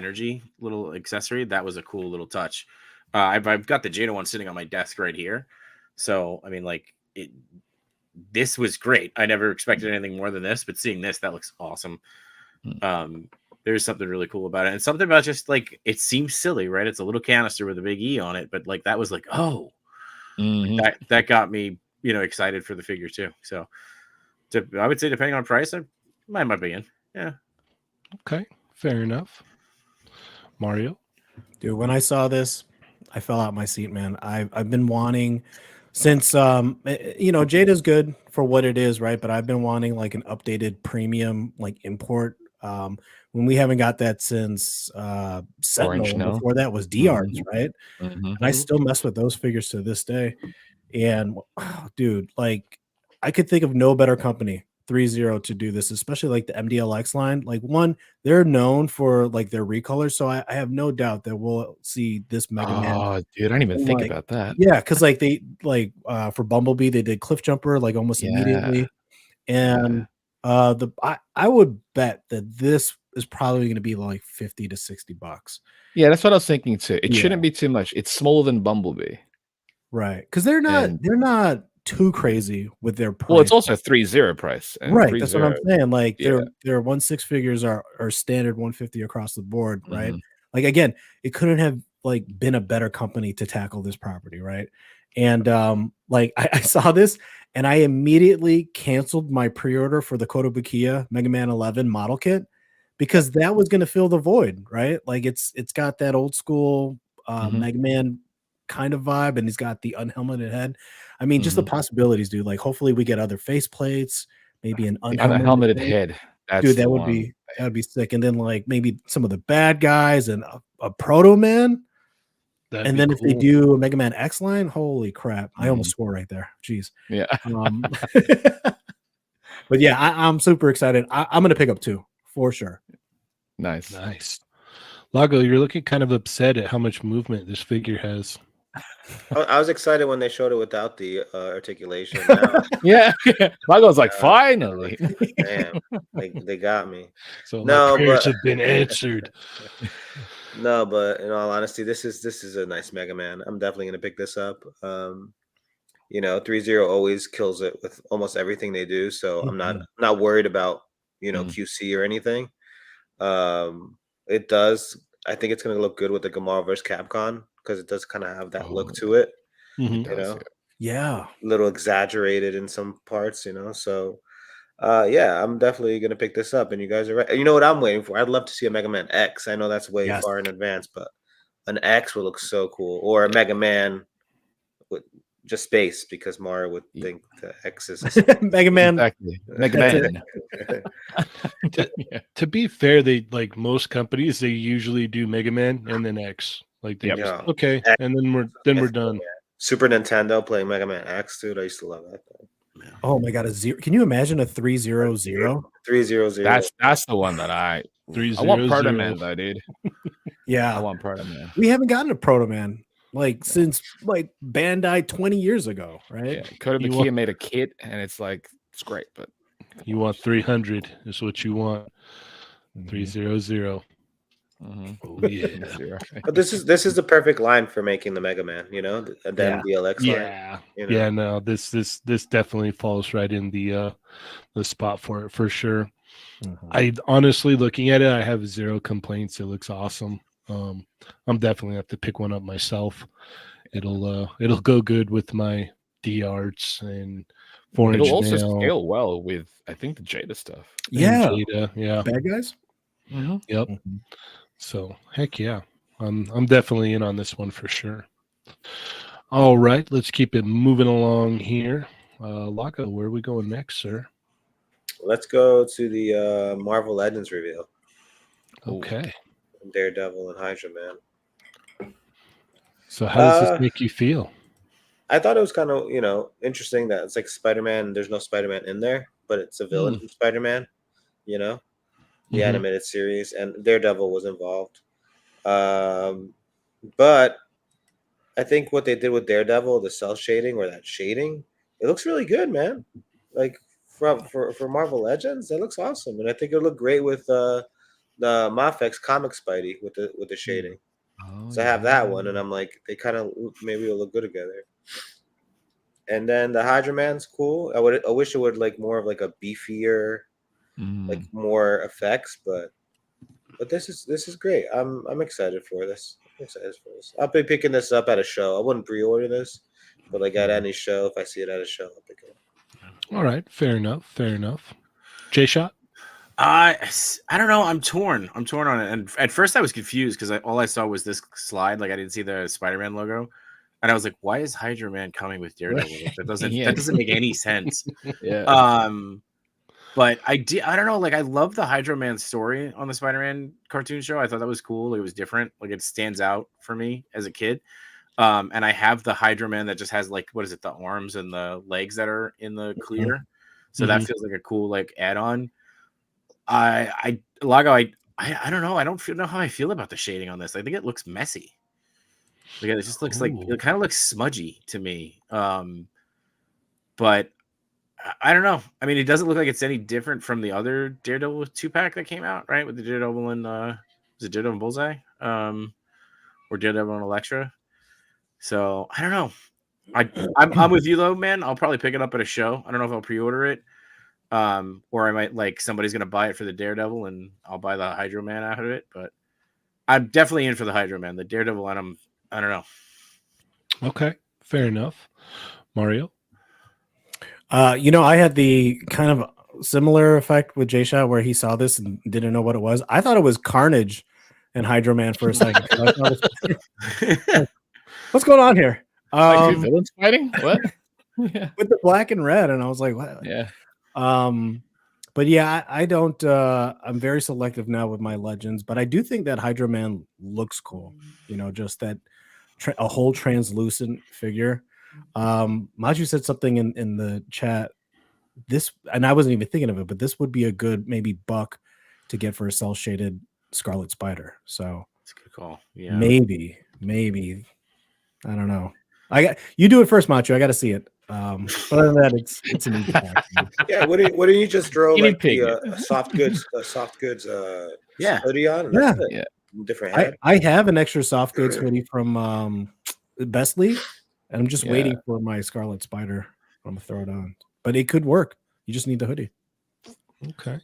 accessory, that was a cool little touch. I've got the Jada one sitting on my desk right here. So, I mean, this was great. I never expected anything more than this, but seeing this, that looks awesome. There's something really cool about it. And something about just it seems silly, right? It's a little canister with a big E on it, but that was that got me, excited for the figure too. So I would say, depending on price, I might be in. Yeah. Okay. Fair enough. Mario? Dude, when I saw this, I fell out my seat, man. I've been wanting since Jada's good for what it is, right? But I've been wanting an updated premium import. When we haven't got that since Sentinel. Before that was DRs, right? And I still mess with those figures to this day. And dude, I could think of no better company 3-0 to do this, especially the MDLX line. One, they're known for their recolors, so I have no doubt that we'll see this Mega Man. Oh, dude, I didn't even think about that. Yeah, because they for Bumblebee they did Cliff Jumper almost immediately, and I would bet that this is probably going to be $50 to $60. Yeah, that's what I was thinking too. It shouldn't be too much. It's smaller than Bumblebee, right? Because they're not too crazy with their price. Well, it's also 3-0 price, right? That's what I'm saying. Their 1/6 figures are standard 150 across the board, right? Again, it couldn't have been a better company to tackle this property, right? And I saw this and I immediately canceled my pre-order for the Kotobukiya Mega Man 11 model kit because that was going to fill the void, right? It's got that old school Mega Man kind of vibe, and he's got the unhelmeted head. I mean, just the possibilities, dude. Like, hopefully, we get other face plates, maybe an unhelmeted head. That's dude, that would be sick. And then like maybe some of the bad guys and a Proto Man. And then if they do a Mega Man X line, holy crap! I almost swore right there. Jeez. Yeah. But yeah, I'm super excited. I'm gonna pick up 2 for sure. Nice. Lago, you're looking kind of upset at how much movement this figure has. I was excited when they showed it without the articulation. Yeah. Lago's like, finally. Damn, they got me. So my prayers have been answered. No, but in all honesty, this is a nice Mega Man. I'm definitely gonna pick this up. 3-0 always kills it with almost everything they do, so I'm not worried about QC or anything. It does. I think it's gonna look good with the Gamera vs. Capcom because it does kind of have that look to it. Yeah, a little exaggerated in some parts, So, yeah, I'm definitely gonna pick this up. And you guys are right. You know what I'm waiting for? I'd love to see a Mega Man X. I know that's way far in advance, but an X would look so cool, or a Mega Man with just space, because Mario would think the X is Mega Man. Exactly. Mega Man. To be fair, they like most companies, they usually do Mega Man and then X. Like they just, okay, and then we're done. Super Nintendo playing Mega Man X, dude. I used to love that thing. Oh my god, a 0. Can you imagine a 3-0-0? 3-0-0. That's the one that I want Proto Man though, dude. Yeah, I want Proto Man. We haven't gotten a Proto Man since Bandai 20 years ago, right? Yeah, Kotobukiya made a kit, and it's great, but you want 300 is what you want. 300. Oh yeah. But this is the perfect line for making the Mega Man, the MDLX line. Yeah, no, this definitely falls right in the spot for it for sure. I honestly, looking at it, I have 0 complaints. It looks awesome. I'm definitely have to pick one up myself. It'll go good with my D arts and 4-inch nail. It'll also scale well with, I think, the Jada stuff. Yeah, Jada, yeah. Bad guys. Yep. So heck yeah, I'm definitely in on this one for sure. All right, let's keep it moving along here. Lago, where are we going next, sir? Let's go to the Marvel Legends reveal. Okay. Daredevil and Hydra Man. So how does this make you feel? I thought it was kind of, interesting that it's like Spider-Man. There's no Spider-Man in there, but it's a villain from Spider-Man, the animated series, and Daredevil was involved. But I think what they did with Daredevil, the cell shading or that shading, it looks really good, man. Like for Marvel Legends, that looks awesome, and I think it'll look great with the Mafex comic Spidey with the shading. So I have that one, and I'm like, they kind of maybe it'll look good together. And then the Hydra Man's cool. I wish it would like more of like a beefier, like more effects, but this is great. I'm excited for this. I'll be picking this up at a show. I wouldn't pre-order this, but like at any show, if I see it at a show, I'll pick it up. All right, fair enough. J-Shot? I don't know. I'm torn on it. And at first I was confused because all I saw was this slide. Like I didn't see the Spider-Man logo. And I was like, why is Hydra Man coming with Daredevil? That doesn't make any sense. Yeah. But I don't know. Like I love the Hydra Man story on the Spider-Man cartoon show. I thought that was cool. Like, it was different. Like it stands out for me as a kid. And I have the Hydra Man that just has like, what is it? The arms and the legs that are in the clear. So that feels like a cool like add-on. Lago, I don't know. I don't know how I feel about the shading on this. I think it looks messy. Like it just looks like it kind of looks smudgy to me. But I don't know. I mean, it doesn't look like it's any different from the other Daredevil 2-pack that came out, right? With the Daredevil and was it Daredevil and Bullseye? Or Daredevil and Elektra. So I don't know. I'm with you though, man. I'll probably pick it up at a show. I don't know if I'll pre-order it. Or I might like somebody's gonna buy it for the Daredevil and I'll buy the Hydro Man out of it, but I'm definitely in for the Hydro Man. The Daredevil and I don't know. Okay, fair enough. Mario? I had the kind of similar effect with J-Shot where he saw this and didn't know what it was. I thought it was Carnage and Hydro Man for a second. What's going on here? Like two villains fighting? What? Yeah. With the black and red, and I was like, what? Yeah. But yeah, I don't. I'm very selective now with my legends, but I do think that Hydra Man looks cool. You know, just that a whole translucent figure. Maju said something in the chat. This, and I wasn't even thinking of it, but this would be a good maybe buck to get for a cell shaded Scarlet Spider. So That's a good call. Yeah, maybe. I don't know. You do it first, Macho. I got to see it. But other than that, it's an easy pack. Yeah, wouldn't you just throw Guinea like pig. the soft goods Yeah. hoodie on? And Yeah. that's it. Yeah. Different head. I have an extra soft goods hoodie from Best League, and I'm just waiting for my Scarlet Spider. I'm gonna throw it on, but it could work. You just need the hoodie. Okay.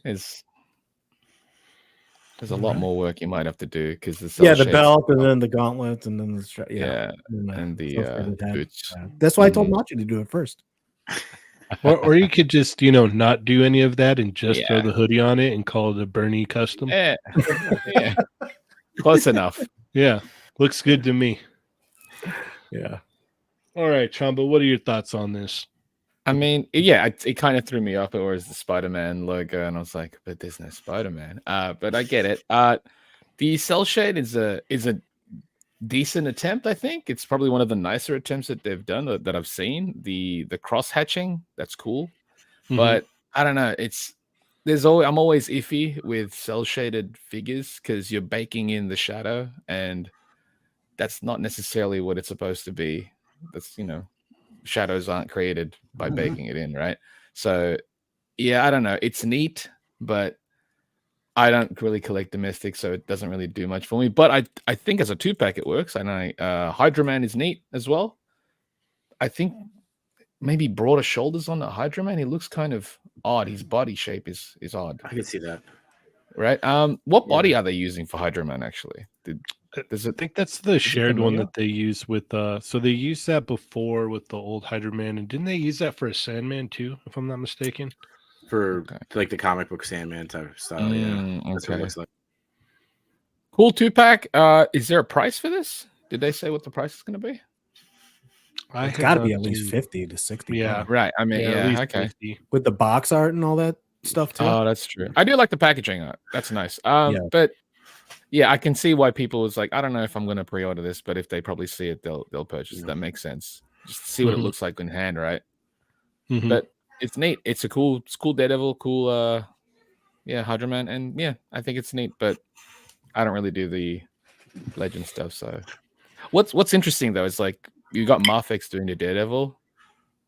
There's a lot more work you might have to do because the belt and then the gauntlet and then the and the boots. Yeah. That's why I told Machi to do it first. Or you could just not do any of that and just throw the hoodie on it and call it a Bernie custom. Yeah. Close enough. Yeah, looks good to me. Yeah. All right, Chamba, what are your thoughts on this? I mean, it kind of threw me off. It was the Spider-Man logo, and I was like, "But there's no Spider-Man." But I get it. The cell shade is a decent attempt. I think it's probably one of the nicer attempts that they've done that I've seen. The cross hatching, that's cool, but I don't know. I'm always iffy with cell shaded figures because you're baking in the shadow, and that's not necessarily what it's supposed to be. That's shadows aren't created by baking it in, right? So I don't know. It's neat, but I don't really collect domestic, so it doesn't really do much for me. But I think as a 2-pack it works. I know Hydra Man is neat as well. I think maybe broader shoulders on the Hydra Man. He looks kind of odd. His body shape is odd. I can see that. Right. What body are they using for Hydra Man actually? I think that's the shared one that they use with so they used that before with the old Hydra Man, and didn't they use that for a Sandman too, if I'm not mistaken? For like the comic book Sandman type of style. That's what it looks like. Cool 2-pack. Is there a price for this? Did they say what the price is going to be? It's got to be at least 50 to 60. Yeah, right. I mean, at least okay. 50. With the box art and all that stuff too. Oh, that's true. I do like the packaging art. That's nice. But I can see why people was like, I don't know if I'm going to pre-order this, but if they probably see it, they'll purchase it. That makes sense. Just see what it looks like in hand, right? But it's neat. It's cool Daredevil, cool Hydra Man, and I think it's neat, but I don't really do the legend stuff. So what's interesting though is like you got Marfex doing the Daredevil,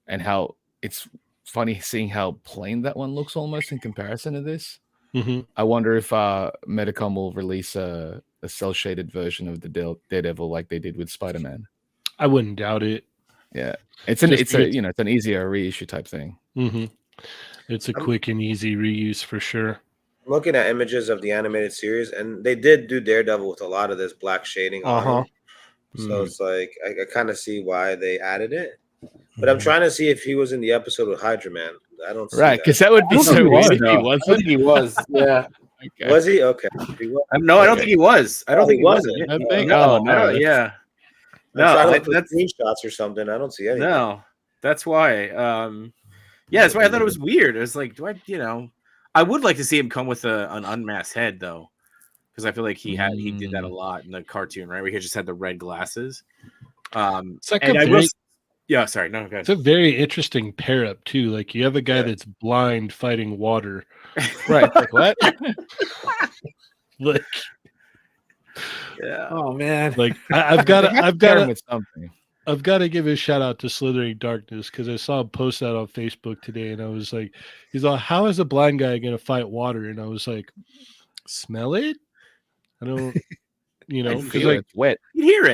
and how it's funny seeing how plain that one looks almost in comparison to this. I wonder if Medicom will release a cell shaded version of the Daredevil like they did with Spider-Man. I wouldn't doubt it. Yeah, it's an easier reissue type thing. It's a quick and easy reuse for sure. I'm looking at images of the animated series, and they did do Daredevil with a lot of this black shading on him. So it's like I kind of see why they added it, but I'm trying to see if he was in the episode with Hydra Man. I don't see right, because that would be so weird if he wasn't. I think he was. Yeah. Okay. Was he? Okay. He was. No, I don't think he was. I don't think he was. I think. No. Yeah. No, that's screenshots or something. I don't see anything. No, that's why. That's why I thought it was weird. It was like, I would like to see him come with an unmasked head though, because I feel like he did that a lot in the cartoon, right? Where he just had the red glasses. It's like sorry, no, go ahead. It's a very interesting pair up too. Like you have a guy that's blind fighting water, right? Like what? Like, yeah. Oh man. Like I've got to give a shout out to Slithering Darkness because I saw him post that on Facebook today, and I was like, he's like, how is a blind guy gonna fight water? And I was like, smell it? I don't. Feel like it's wet. He'd hear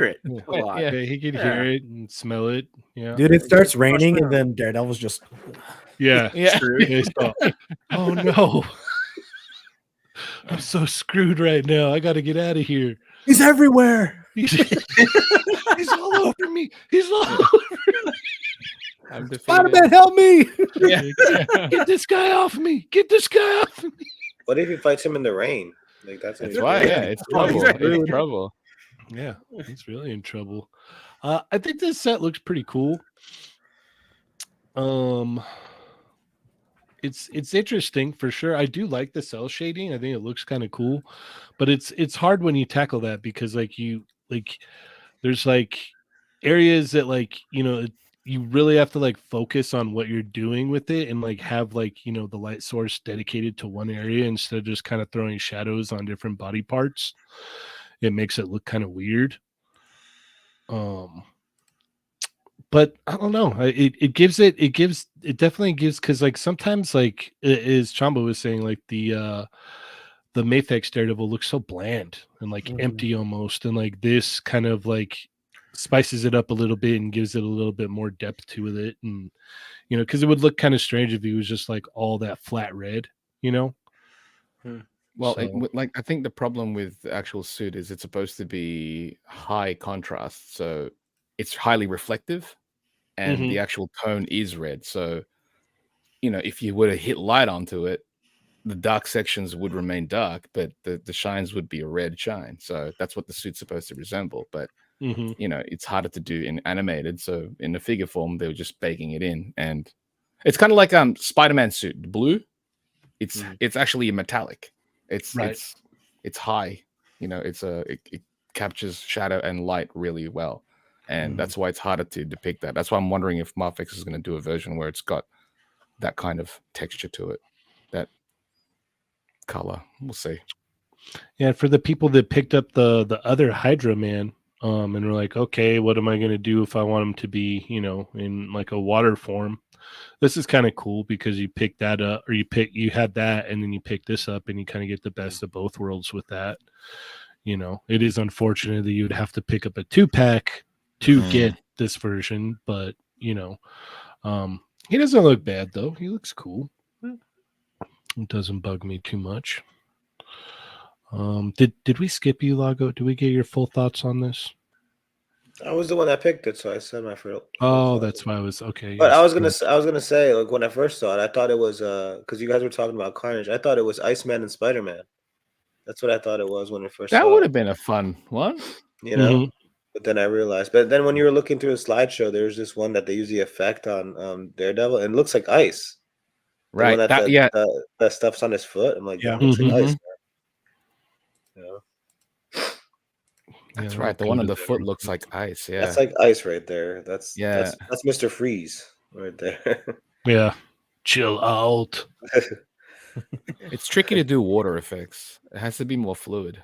it. A lot. Yeah, he could hear it and smell it. Yeah, dude, it starts raining and then Daredevil's just. Yeah. Oh no, I'm so screwed right now. I got to get out of here. He's everywhere. He's all over me. He's all over me. Spider-Man, help me! Get this guy off me. Get this guy off me. What if he fights him in the rain? Like that's why, it's trouble. It's trouble. Yeah, he's really in trouble. I think this set looks pretty cool. It's interesting for sure. I do like the cell shading. I think it looks kind of cool, but it's hard when you tackle that because there's like areas that you really have to like focus on what you're doing with it and like have like the light source dedicated to one area instead of just kind of throwing shadows on different body parts. It makes it look kind of weird. But I don't know. It definitely gives, because like sometimes like as Chamba was saying, like the Mayfex Daredevil looks so bland and like empty almost, and like this kind of like spices it up a little bit and gives it a little bit more depth to it, and because it would look kind of strange if he was just like all that flat red, Well, So- I think the problem with the actual suit is it's supposed to be high contrast, so it's highly reflective, and the actual tone is red. So, if you were to hit light onto it, the dark sections would remain dark, but the shines would be a red shine. So that's what the suit's supposed to resemble. But it's harder to do in animated. So in the figure form, they were just baking it in, and it's kind of like Spider-Man suit, the blue. It's actually a metallic. It's Right. it's high. It captures shadow and light really well, and that's why it's harder to depict that. That's why I'm wondering if Marfix is going to do a version where it's got that kind of texture to it, that color. We'll see. Yeah, for the people that picked up the other Hydra Man, and were like, okay, what am I going to do if I want him to be, in like a water form? This is kind of cool because you pick that up, or you had that, and then you pick this up, and you kind of get the best of both worlds with that. It is unfortunate that you would have to pick up a 2-pack to get this version, but he doesn't look bad though. He looks cool. It doesn't bug me too much. Did we skip you, Lago? Did we get your full thoughts on this? I was the one that picked it, so I said my full Oh, thoughts. that's why I was okay. But yes. I was gonna say, like, when I first saw it, I thought it was because you guys were talking about Carnage. I thought it was Iceman and Spider-Man. That's what I thought it was when I first That saw would it. have been a fun one. But then I realized. But then when you were looking through the slideshow, there's this one that they use the effect on Daredevil, and it looks like ice. The Right. one that stuff's on his foot. I'm like, Yeah. that looks like ice. Man. That's right. The one on the foot looks like ice. Yeah. That's like ice right there. That's Yeah. that's Mr. Freeze right there. Yeah. Chill out. It's tricky to do water effects. It has to be more fluid.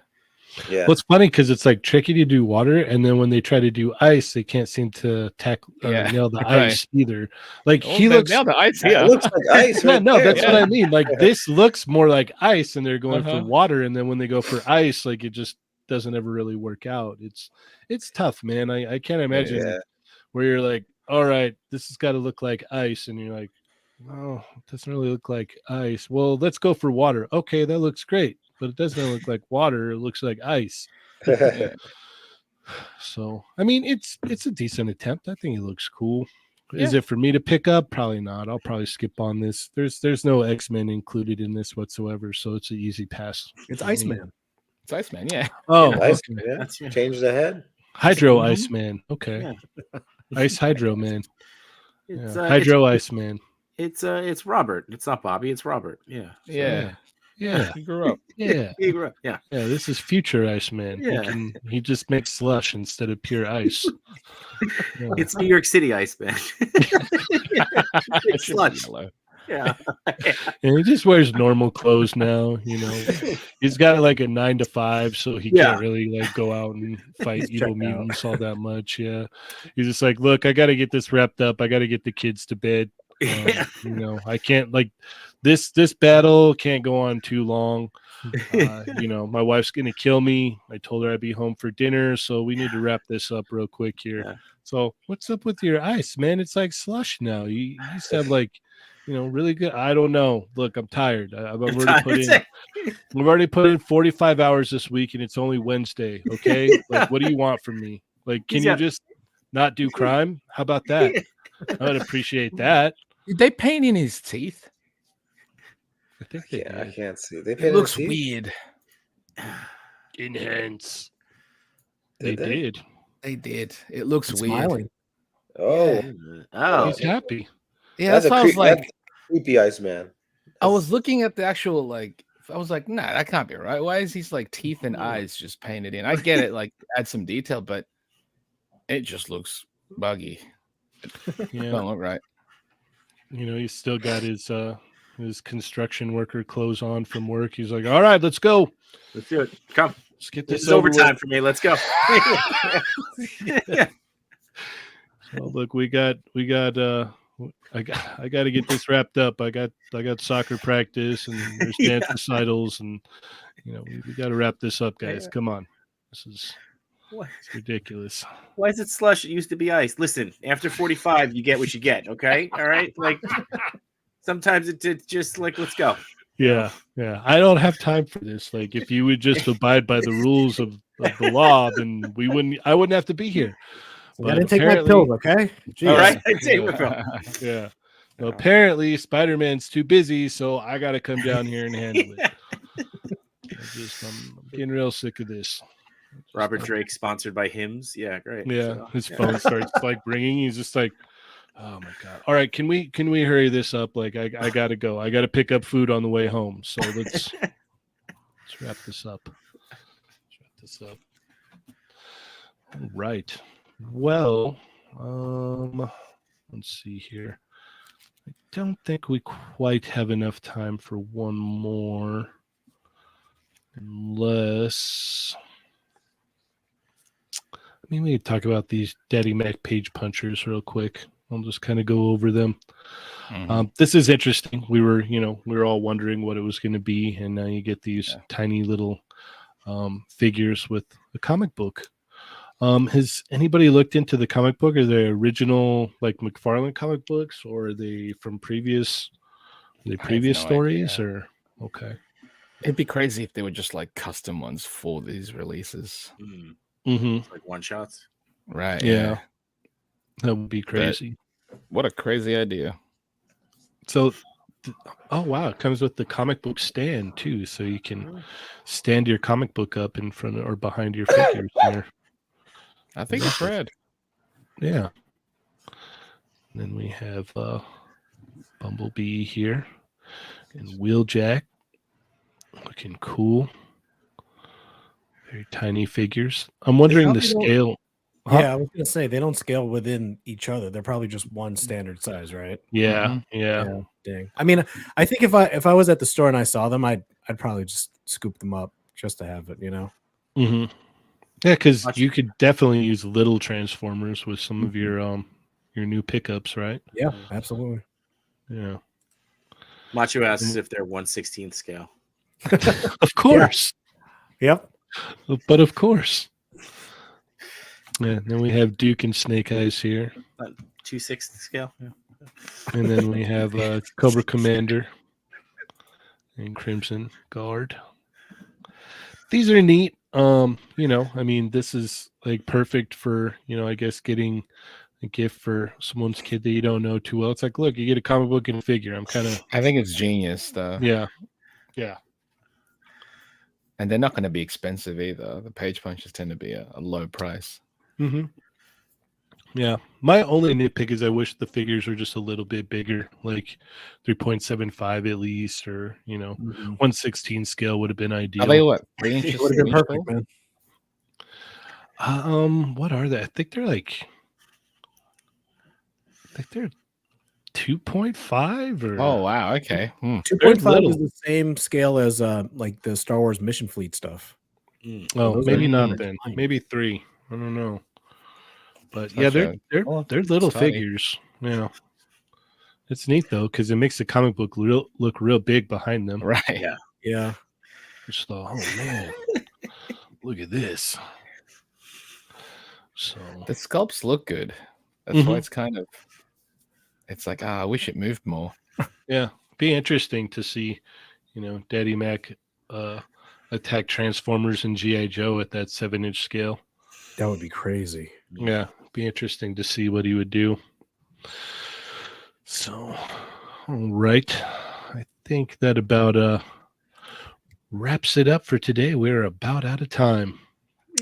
Yeah. Well, it's funny because it's like tricky to do water, and then when they try to do ice, they can't seem to nail the ice either. Like he looks, nailed the ice It here. looks like ice. yeah, Right no, there. that's what I mean. Like this looks more like ice, and they're going for Uh-huh. water, and then when they go for ice, like it just doesn't ever really work out. It's tough, man. I can't imagine Yeah. where you're like, all right, this has got to look like ice, and you're like, oh, it doesn't really look like ice. Well, let's go for water. Okay, that looks great, but it doesn't look like water. It looks like ice. Yeah. So, I mean, it's a decent attempt. I think it looks cool. Is Yeah. it for me to pick up? Probably not. I'll probably skip on this. There's no X-Men included in this whatsoever, so it's an easy pass. It's for me. Iceman. It's Iceman. Yeah. Oh, Ice, okay. yeah. That's right. Change the head. Hydro Mhm. Iceman. Okay. Yeah. Ice Hydro Man. It's Yeah. Hydro Iceman. it's Robert. It's not Bobby. It's Robert. Yeah. So, Yeah. Yeah. He grew up. Yeah. He grew up. Yeah. Yeah. This is future Iceman. Yeah. He just makes slush instead of pure ice. Yeah. It's New York City Iceman. It It's should be slush. yellow. Yeah. And he just wears normal clothes now, He's got like a 9 to 5, so he Yeah. can't really like go out and fight He's evil checked out. mutants all that much. Yeah. He's just like, look, I gotta get this wrapped up. I gotta get the kids to bed. I can't like this battle can't go on too long. My wife's gonna kill me. I told her I'd be home for dinner, so we need to wrap this up real quick here. Yeah. So what's up with your ice, man? It's like slush now. You used to have like really good. I don't know. Look, I'm tired. I've already put in 45 hours this week, and it's only Wednesday. Okay, like what do you want from me? Like, can you just not do crime? How about that? I would appreciate that. Did they paint in his teeth? I think they Yeah, I did. can't see. They It painted looks his teeth? weird. Enhance. Did They they? did. They did. It looks It's weird. smiling. Oh, Oh, He's happy. Yeah, that's why I was that's like, creepy Iceman. I was looking at the actual like. I was like, nah, that can't be right. Why is he's like teeth and eyes just painted in? I get it, like add some detail, but it just looks buggy. Yeah. Don't look right. You know, he's still got his construction worker clothes on from work. He's like, all right, let's go. let's do it. Come. Let's get This this is over overtime with. for me. Let's go. So look, I got to get this wrapped up. I got soccer practice and there's dance recitals, and you know, we got to wrap this up, guys. Come on. It's ridiculous. Why is it slush? It used to be ice. Listen, after 45, you get what you get. Okay, all right. Like sometimes it's just like, let's go. Yeah. I don't have time for this. Like, if you would just abide by the rules of the law, then I wouldn't have to be here. I didn't take my pills, okay? All right. Yeah. Well, apparently Spider-Man's too busy, so I got to come down here and handle it. I'm getting real sick of this. Robert Drake sponsored by Hims. Yeah, great. Yeah, So, his phone starts like ringing. He's just like, "Oh my god! All right, can we hurry this up? Like, I gotta go. I gotta pick up food on the way home. So let's wrap this up. All right. Well, let's see here. I don't think we quite have enough time for one more, unless. I mean, we could talk about these Daddy Mac page punchers real quick. I'll just kind of go over them. Mhm. This is interesting. We were all wondering what it was going to be, and now you get these tiny little figures with a comic book. Has anybody looked into the comic book? Are they original, like McFarlane comic books, or are they from previous stories? Idea. Or okay. It'd be crazy if they were just like custom ones for these releases. Mm-hmm. like one shots. Right. Yeah. That would be crazy. What a crazy idea. So, oh wow, it comes with the comic book stand too, so you can stand your comic book up in front or behind your figures there. I think it's red. Yeah. And then we have Bumblebee here and Wheeljack, looking cool. Very tiny figures. I'm wondering the scale. Yeah, I was gonna say they don't scale within each other. They're probably just one standard size, right? Yeah. Dang. I mean, I think if I was at the store and I saw them, I'd probably just scoop them up just to have it, you know. Mm-hmm. Yeah, because you could definitely use little Transformers with some of your new pickups, right? Yeah, absolutely. Yeah. Macho asks if they're 1/16 scale. Of course. Yeah. Yep. But of course. Yeah, then we have Duke and Snake Eyes here. 2/6 scale. Yeah. And then we have Cobra Commander and Crimson Guard. These are neat. I mean, this is like perfect for, I guess getting a gift for someone's kid that you don't know too well. It's like, look, you get a comic book and a figure. I think it's genius though. Yeah. And they're not going to be expensive either. The page punches tend to be a low price. Mm-hmm. Yeah. My only nitpick is I wish the figures were just a little bit bigger, like 3.75 at least, or 1/16 scale would have been ideal. Are they what? 3 inches? Would have been perfect, man. What are they? I think they're 2.5 or. Oh wow, okay. 2.5 is the same scale as like the Star Wars Mission Fleet stuff. Oh, those maybe are not huge. then. Maybe 3. I don't know. But That's yeah, they're little tiny. figures. Yeah. It's neat though, because it makes the comic book look real big behind them. Right. Yeah. Just thought, oh man, look at this. So The sculpts look good. That's why it's like, I wish it moved more. yeah, be interesting to see, Daddy Mac attack Transformers and G.I. Joe at that 7-inch scale. That would be crazy. Yeah, be interesting to see what he would do. So, all right. I think that about wraps it up for today. We're about out of time.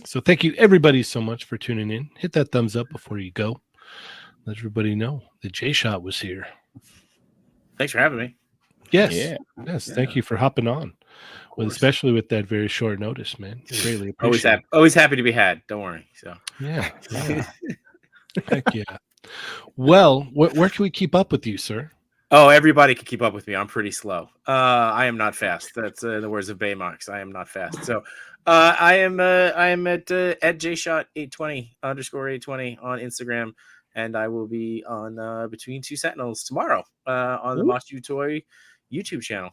So thank you everybody so much for tuning in. Hit that thumbs up before you go. Let everybody know the J Shot was here. Thanks for having me. Yes. Yeah. Yes. Thank you for hopping on. Well, especially with that very short notice, man. Greatly appreciate it. Always happy to be had. Don't worry. So yeah. Heck yeah. Well, where can we keep up with you, sir? Oh, everybody can keep up with me. I'm pretty slow. I am not fast. That's in the words of Baymax. I am not fast. So I am at jshot820 _820 on Instagram, and I will be on Between Two Sentinels tomorrow on the Mosh You Toy YouTube channel.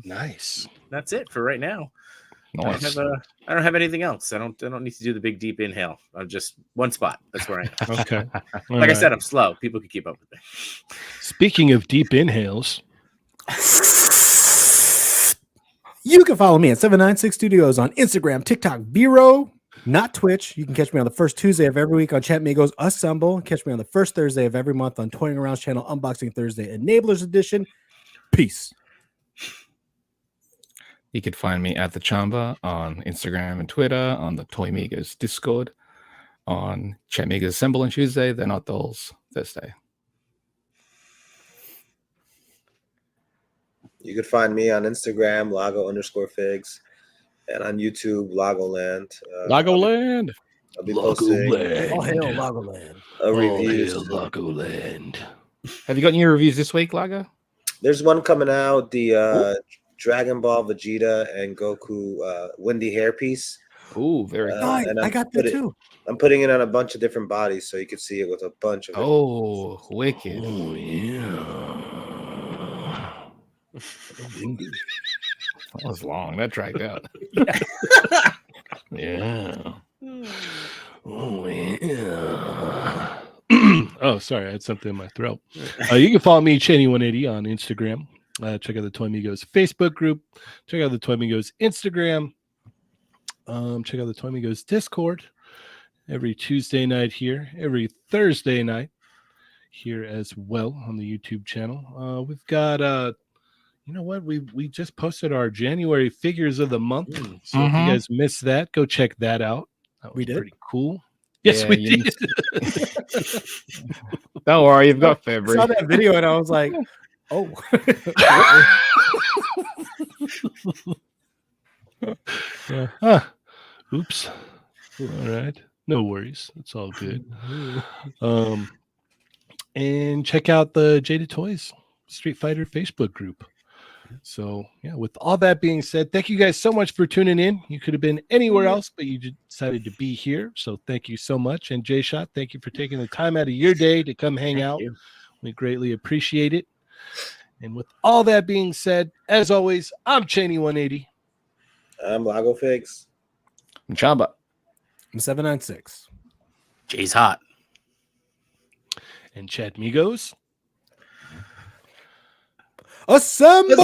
Nice. That's it for right now. Nice. I don't have anything else. I don't need to do the big deep inhale. I'm just one spot. That's where I am. Okay. Like I said, I'm slow. People can keep up with me. Speaking of deep inhales, you can follow me at 796 Studios on Instagram, TikTok, Vero, not Twitch. You can catch me on the first Tuesday of every week on Chatmigos Assemble. Catch me on the first Thursday of every month on Toying Around's channel, Unboxing Thursday, Enablers Edition. Peace. You could find me at the Chamba on Instagram and Twitter, on the Toymigos Discord, on Chatmigos Assemble on Tuesday, They're Not Dolls Thursday. You could find me on Instagram, Lago _figs, and on YouTube, Lagoland. Lagoland. I'll be posting All hail Lagoland. reviews. Lagoland. Have you got any reviews this week, Lago? There's one coming out, the Dragon Ball Vegeta and Goku windy hairpiece. Ooh, very good. I got that too. I'm putting it on a bunch of different bodies so you can see it with a bunch of Oh, wicked. Oh, yeah. That was long. That dragged out. Yeah. Oh, yeah. Oh, sorry. I had something in my throat. You can follow me, Cheney180, on Instagram. Check out the Toymigos Facebook group. Check out the Toymigos Instagram. Check out the Toymigos Discord every Tuesday night here, every Thursday night here as well on the YouTube channel. We've got you know what? We just posted our January figures of the month. So if you guys missed that, go check that out. That was pretty cool. Yes, Yeah, we you did. Don't worry, you've got I February. saw that video and I was like, oh. Yeah. Ah, oops. All right. No worries. It's all good. And check out the Jaded Toys Street Fighter Facebook group. So, yeah, with all that being said, thank you guys so much for tuning in. You could have been anywhere else, but you decided to be here. So, thank you so much. And J Shot, thank you for taking the time out of your day to come hang out. We greatly appreciate it. And with all that being said, as always, I'm Cheney180. I'm Lago Figs. I'm Chamba. I'm 796. Jay's hot. And Chatmigos. Assemble!